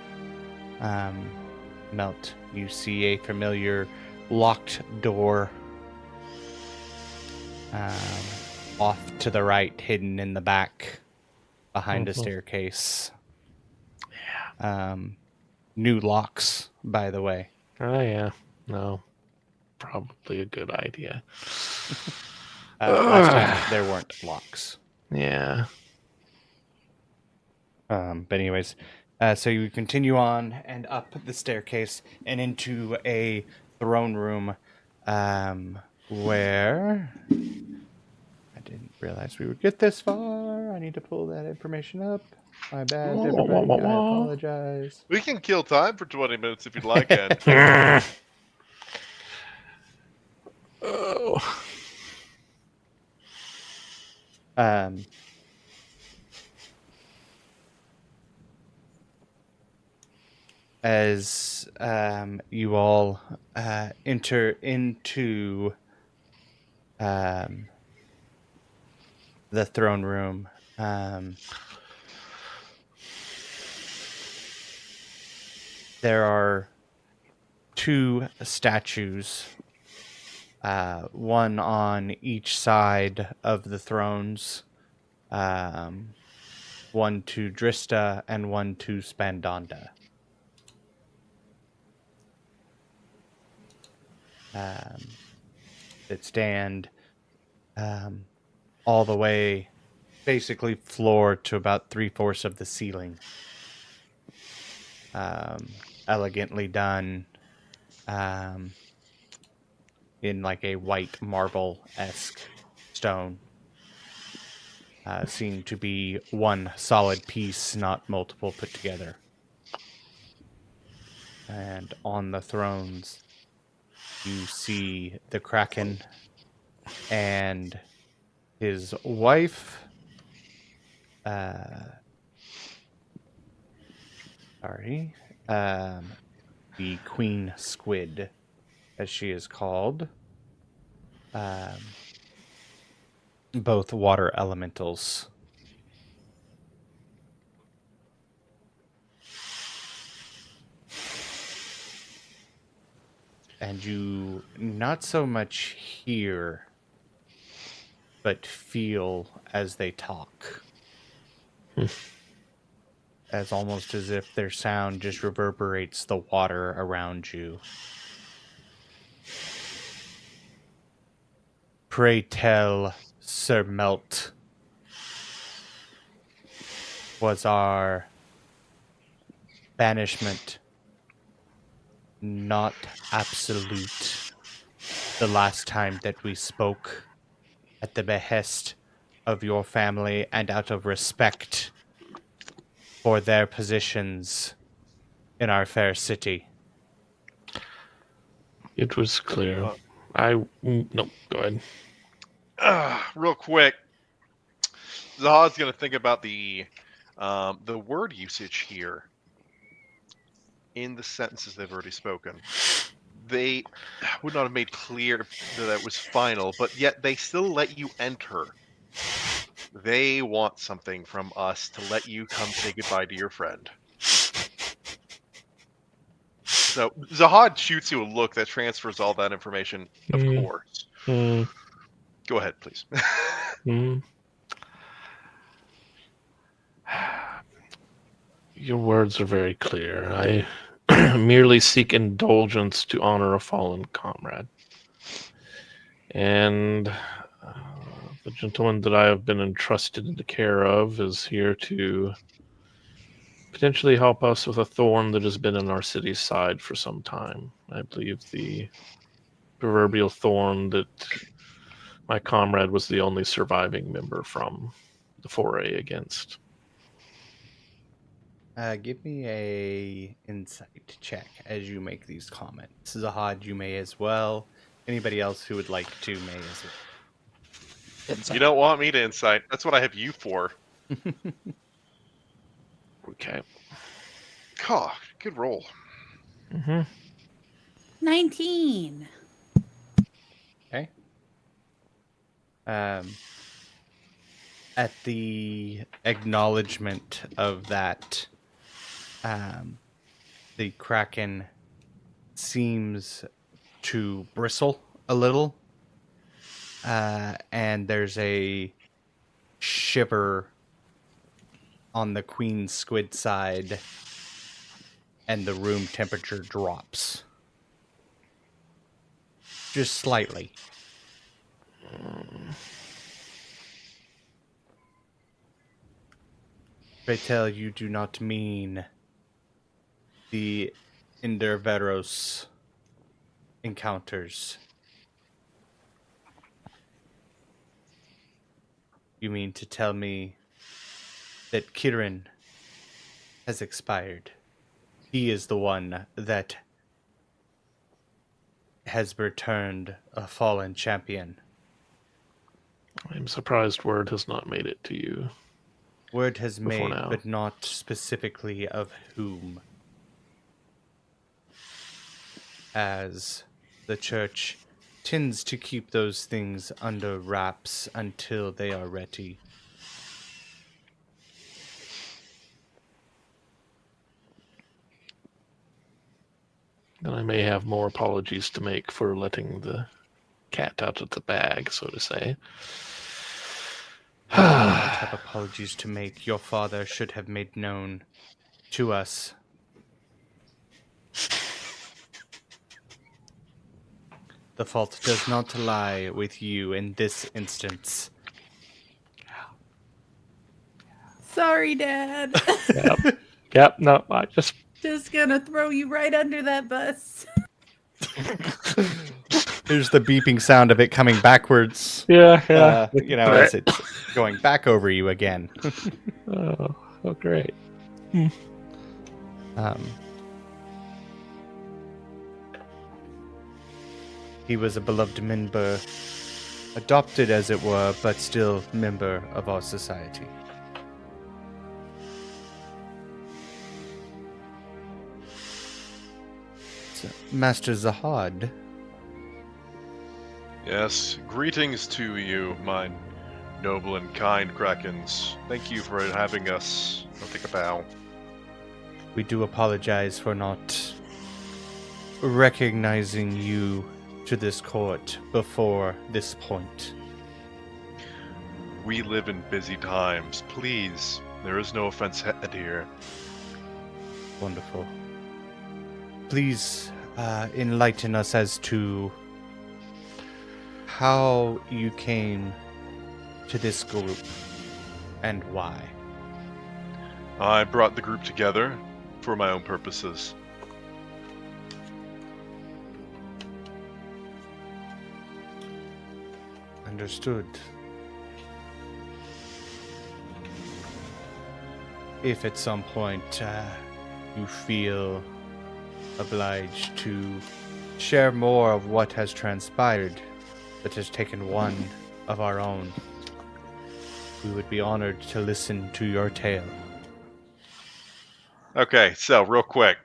Melt, you see a familiar locked door off to the right, hidden in the back behind a staircase. Yeah. New locks, by the way. Oh, yeah. No. Probably a good idea. Last time there weren't locks. Yeah. But anyways, so you continue on and up the staircase and into a throne room where I didn't realize we would get this far. I need to pull that information up. My bad, everybody. I apologize. We can kill time for 20 minutes if you'd like, Ed. Oh. As you all enter into the throne room, there are 2 statues, one on each side of the thrones, one to Drista and one to Spandonda. That stand all the way, basically floor to about 3/4 of the ceiling. Elegantly done. in like a white marble-esque stone. Seem to be one solid piece, not multiple put together. And on the thrones, you see the Kraken and his wife. The Queen Squid, as she is called. Both water elementals. And you not so much hear, but feel as they talk. As almost as if their sound just reverberates the water around you. Pray tell, Sir Melt, was our banishment not absolute the last time that we spoke at the behest of your family and out of respect for their positions in our fair city? It was clear. No, go ahead. Real quick, Zahad's going to think about the word usage here in the sentences they've already spoken. They would not have made clear that it was final, but yet they still let you enter. They want something from us to let you come say goodbye to your friend. So Zahad shoots you a look that transfers all that information, of course. Go ahead, please. Your words are very clear. I merely seek indulgence to honor a fallen comrade. And the gentleman that I have been entrusted in the care of is here to potentially help us with a thorn that has been in our city's side for some time. I believe the proverbial thorn that my comrade was the only surviving member from the foray against. Give me a insight check as you make these comments. Zahad, you may as well. Anybody else who would like to may as well. You don't want me to insight. That's what I have you for. Okay. Oh, good roll. 19. Okay. At the acknowledgement of that, the Kraken seems to bristle a little, and there's a shiver on the Queen Squid side, and the room temperature drops. Just slightly. Pray tell, you do not mean the Enderveros encounters. You mean to tell me that Kirin has expired? He is the one that has returned a fallen champion. I'm surprised word has not made it to you. Word has made, now. but not specifically of whom. As the church tends to keep those things under wraps until they are ready. Then I may have more apologies to make for letting the cat out of the bag, so to say. I do not have apologies to make. Your father should have made known to us. The fault does not lie with you in this instance. Sorry, Dad. Yep, no, I just... Just gonna throw you right under that bus. Here's the beeping sound of it coming backwards. Yeah, As it's going back over you again. oh, great. He was a beloved member, adopted as it were, but still member of our society. So, Master Zahad. Yes, greetings to you, my noble and kind Krakens. Thank you for having us. I'll take a bow. We do apologize for not recognizing you to this court before this point. We live in busy times. Please, there is no offense here. Wonderful. Please enlighten us as to how you came to this group and why. I brought the group together for my own purposes. Understood. If at some point you feel obliged to share more of what has transpired that has taken one of our own, we would be honored to listen to your tale. Okay, so real quick,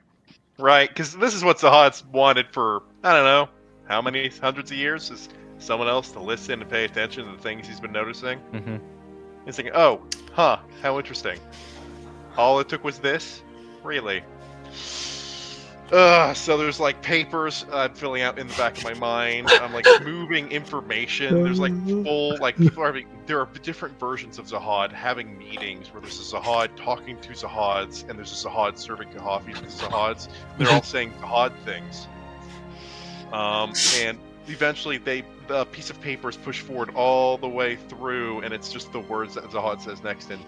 right? Because this is what Zahat's wanted for, I don't know, how many hundreds of years? Is someone else to listen and pay attention to the things he's been noticing? Mm-hmm. He's thinking, oh, huh, how interesting. All it took was this? Really? So there's like papers I'm filling out in the back of my mind. I'm like moving information. There's like full, like people are there are different versions of Zahad having meetings where there's a Zahad talking to Zahads and there's a Zahad serving coffee to the Zahads. They're all saying Zahad things. And eventually the piece of paper is pushed forward all the way through and it's just the words that Zahad says next in.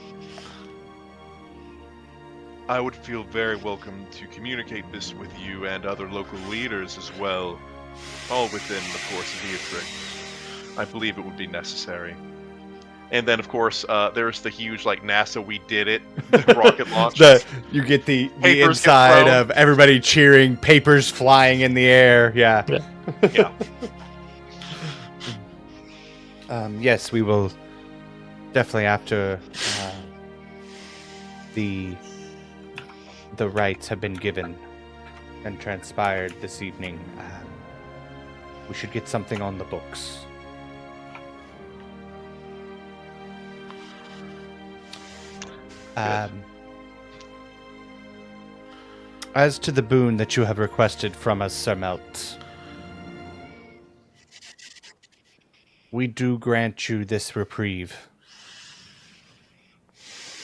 I would feel very welcome to communicate this with you and other local leaders as well, all within the course of Eotric. I believe it would be necessary. And then, of course, there's the huge, like, NASA we did it, the rocket launch. You get the Papers inside get thrown. of everybody cheering, papers flying in the air. Yeah. Yeah. Yes, we will definitely after the rights have been given and transpired this evening. We should get something on the books. As to the boon that you have requested from us, Sir Melt, we do grant you this reprieve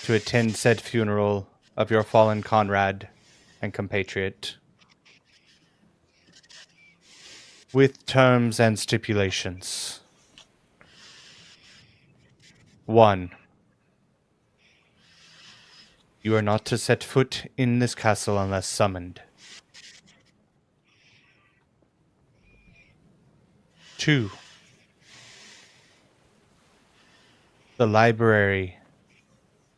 to attend said funeral of your fallen comrade and compatriot, with terms and stipulations. 1. You are not to set foot in this castle unless summoned. 2. The library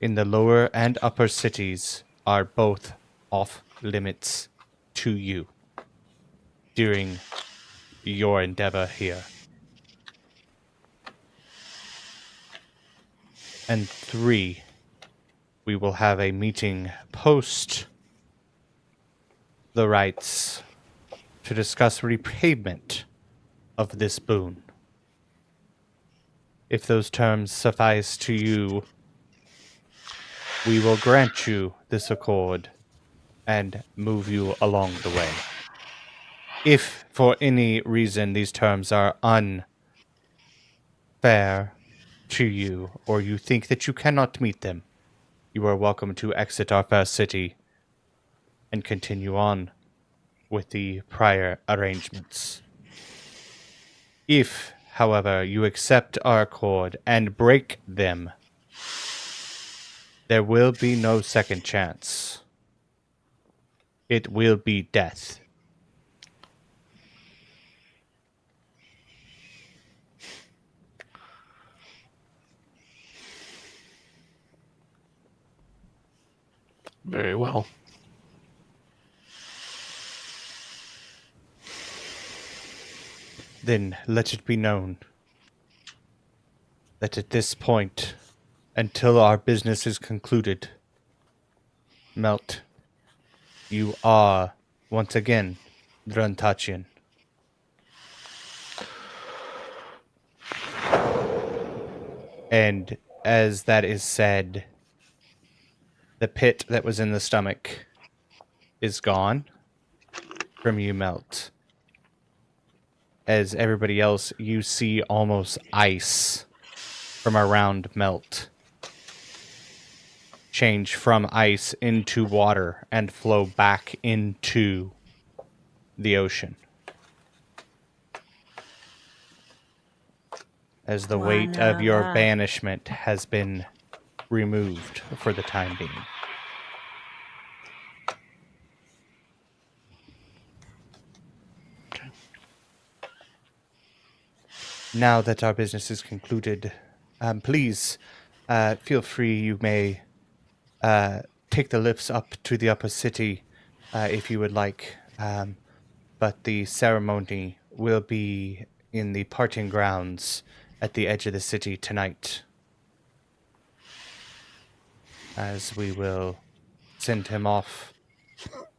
in the lower and upper cities are both off limits to you during your endeavor here. And 3, we will have a meeting post the rites to discuss repayment of this boon. If those terms suffice to you, we will grant you this accord and move you along the way. If for any reason these terms are unfair to you, or you think that you cannot meet them, you are welcome to exit our fair city and continue on with the prior arrangements. If, however, you accept our accord and break them, there will be no second chance. It will be death. Very well. Then let it be known that at this point, until our business is concluded, Melt, you are once again Druntachian. And as that is said, the pit that was in the stomach is gone from you, Melt. As everybody else, you see almost ice from around Melt change from ice into water and flow back into the ocean. As the weight of your banishment has been removed for the time being. Now that our business is concluded, please feel free. You may take the lifts up to the upper city if you would like. But the ceremony will be in the parting grounds at the edge of the city tonight. As we will send him off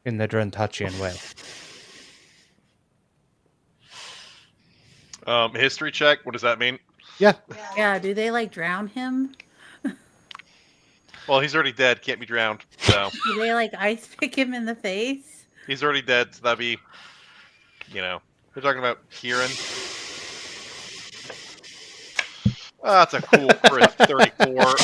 in the Druntachian way. History check. What does that mean? Yeah. Yeah, do they like drown him? Well, he's already dead. Can't be drowned. So Do they like ice pick him in the face? he's already dead. So that'd be, they're talking about Kieran. That's a cool crit. 34.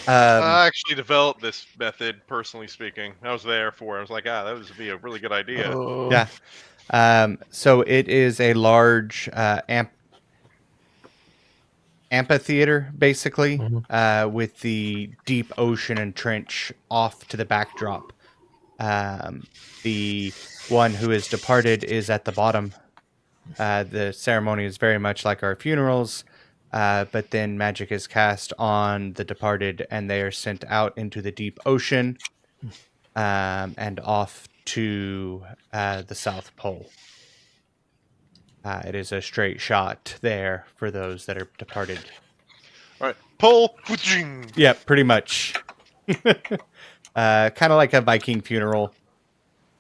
I actually developed this method, personally speaking. I was there for it. I was like, that would be a really good idea. Yeah. So it is a large amphitheater, basically, with the deep ocean and trench off to the backdrop. The one who is departed is at the bottom. The ceremony is very much like our funerals, but then magic is cast on the departed, and they are sent out into the deep ocean and off to the South Pole. It is a straight shot there for those that are departed. All right, pull. Yeah, pretty much. Kind of like a Viking funeral.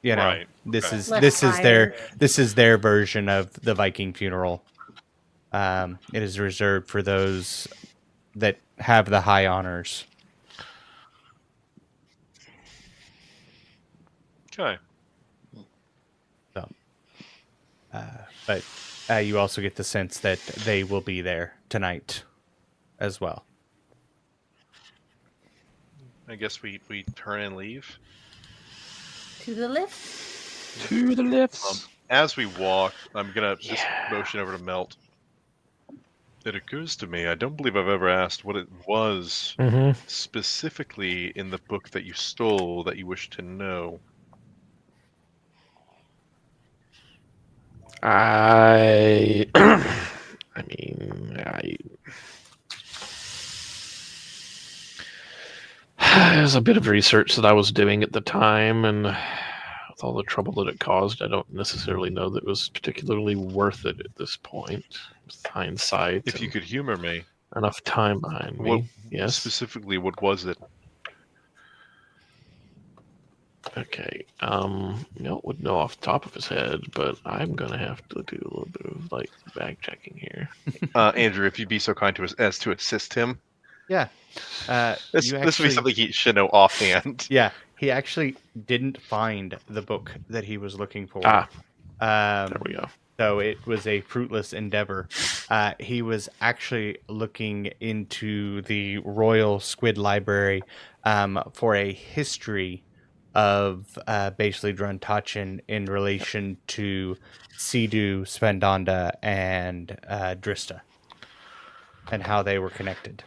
Right. This Okay. is their version of the Viking funeral. It is reserved for those that have the high honors. Okay. So, but you also get the sense that they will be there tonight as well. I guess we turn and leave. To the lift? To the lifts. As we walk, I'm gonna just motion over to Melt. It occurs to me, I don't believe I've ever asked what it was specifically in the book that you stole that you wish to know. There's a bit of research that I was doing at the time, and with all the trouble that it caused, I don't necessarily know that it was particularly worth it at this point. With hindsight, If you could humor me, enough time behind me. Yes. Specifically, what was it? Okay. Milt would know off the top of his head, but I'm gonna have to do a little bit of bag checking here. Andrew, if you'd be so kind as to assist him. Yeah. This would be something he should know offhand. Yeah, he actually didn't find the book that he was looking for. There we go. So it was a fruitless endeavor. He was actually looking into the Royal Squid Library for a history of basically Druntachian in relation to Sea-Doo, Spendonda, and Drista, and how they were connected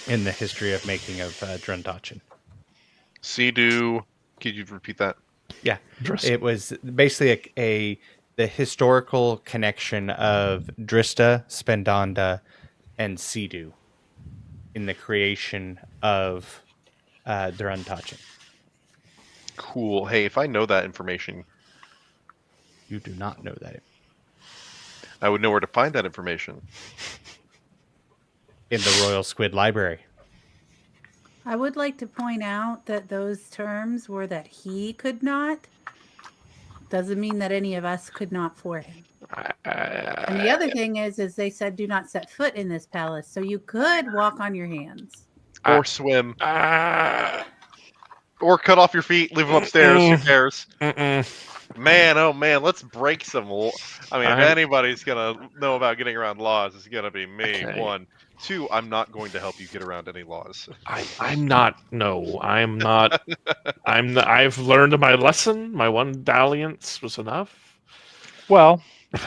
in the history of making of Druntachian. Sea-Doo, could you repeat that? Yeah, Drista. it was basically the historical connection of Drista, Spendonda, and Sea-Doo in the creation of they're untouching. Cool. Hey, if I know that information, You do not know that I would know where to find that information. in the Royal Squid Library. I would like to point out that those terms were that he could not. Doesn't mean that any of us could not for him. And the other thing is they said do not set foot in this palace, so you could walk on your hands. Or swim. Or cut off your feet, leave them upstairs, who cares? Man, oh man, let's break some I mean, if anybody's gonna know about getting around laws, it's gonna be me. Okay. 1. 2, I'm not going to help you get around any laws. I'm not. No, I'm not. I've learned my lesson. My one dalliance was enough. Well,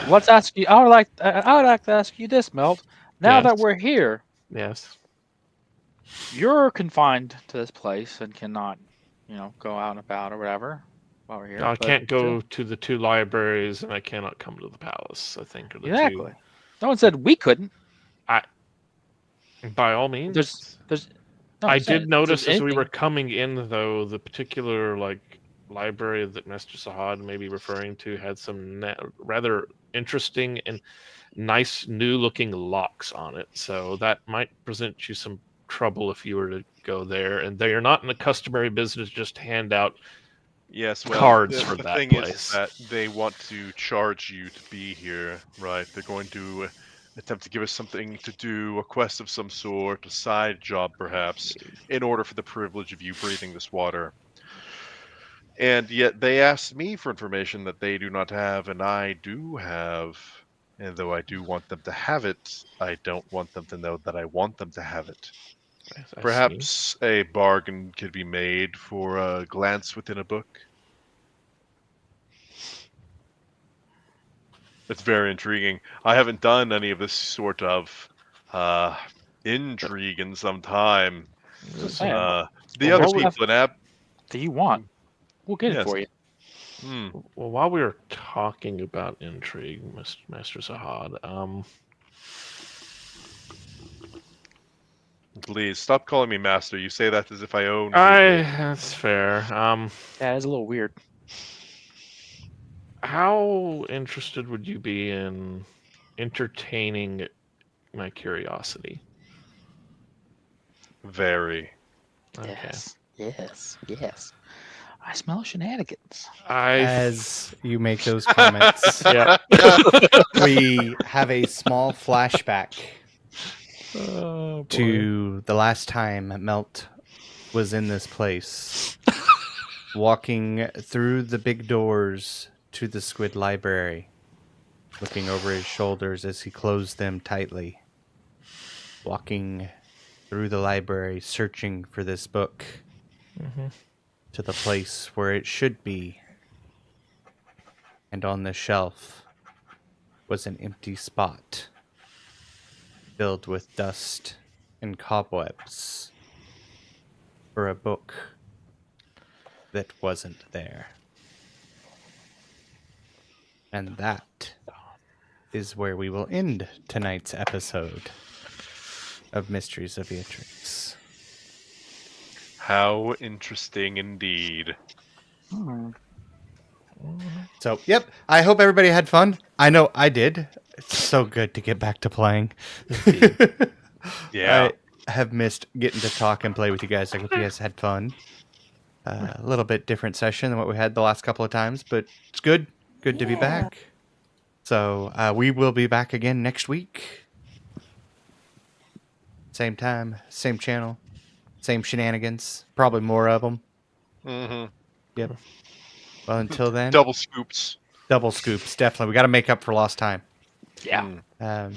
let's ask you. I would like to ask you this, Melt. Now that Yes. we're here, Yes. you're confined to this place and cannot, go out and about or whatever while we're here. I but can't go still- to the 2 libraries, and I cannot come to the palace. I think are the Exactly. No one said we couldn't. 2. By all means. There's. No, I I'm saying did if notice there's as we were anything- coming in, though, the particular library that Master Sahad may be referring to had some rather interesting and nice new-looking locks on it. So that might present you some trouble if you were to go there. And they are not in the customary business just hand out. Yes, well, Cards the, for the that thing place. is that they want to charge you to be here, right? They're going to attempt to give us something to do, a quest of some sort, a side job perhaps, in order for the privilege of you breathing this water. And yet they asked me for information that they do not have, and I do have. And though I do want them to have it, I don't want them to know that I want them to have it. I see. Perhaps a bargain could be made for a glance within a book. It's very intriguing. I haven't done any of this sort of intrigue in some time. Just saying. The Well, other what would people in Ab... Do you want? We'll get Yes. it for you. Well, while we were talking about intrigue, Master Sahad, Please, stop calling me master. You say that as if I own... that's fair. Yeah, it's a little weird. How interested would you be in entertaining my curiosity? Very. Okay. Yes. I smell shenanigans. As you make those comments, Yeah. we have a small flashback Oh, boy. to the last time Melt was in this place, walking through the big doors to the Squid Library, looking over his shoulders as he closed them tightly, walking through the library, searching for this book to the place where it should be, and on the shelf was an empty spot filled with dust and cobwebs for a book that wasn't there. And that is where we will end tonight's episode of Mysteries of Beatrix. How interesting indeed. So, yep, I hope everybody had fun. I know I did. It's so good to get back to playing. Yeah. I have missed getting to talk and play with you guys. I hope you guys had fun. A little bit different session than what we had the last couple of times, but it's good. Good to be back. So we will be back again next week. Same time, same channel, same shenanigans. Probably more of them. Mm-hmm. Yep. Well, until then, Double scoops. double scoops. Definitely. We got to make up for lost time. Yeah.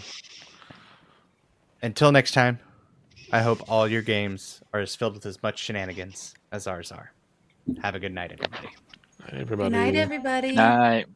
Until next time, I hope all your games are as filled with as much shenanigans as ours are. Have a good night, everybody. Everybody. Good night, everybody. Night.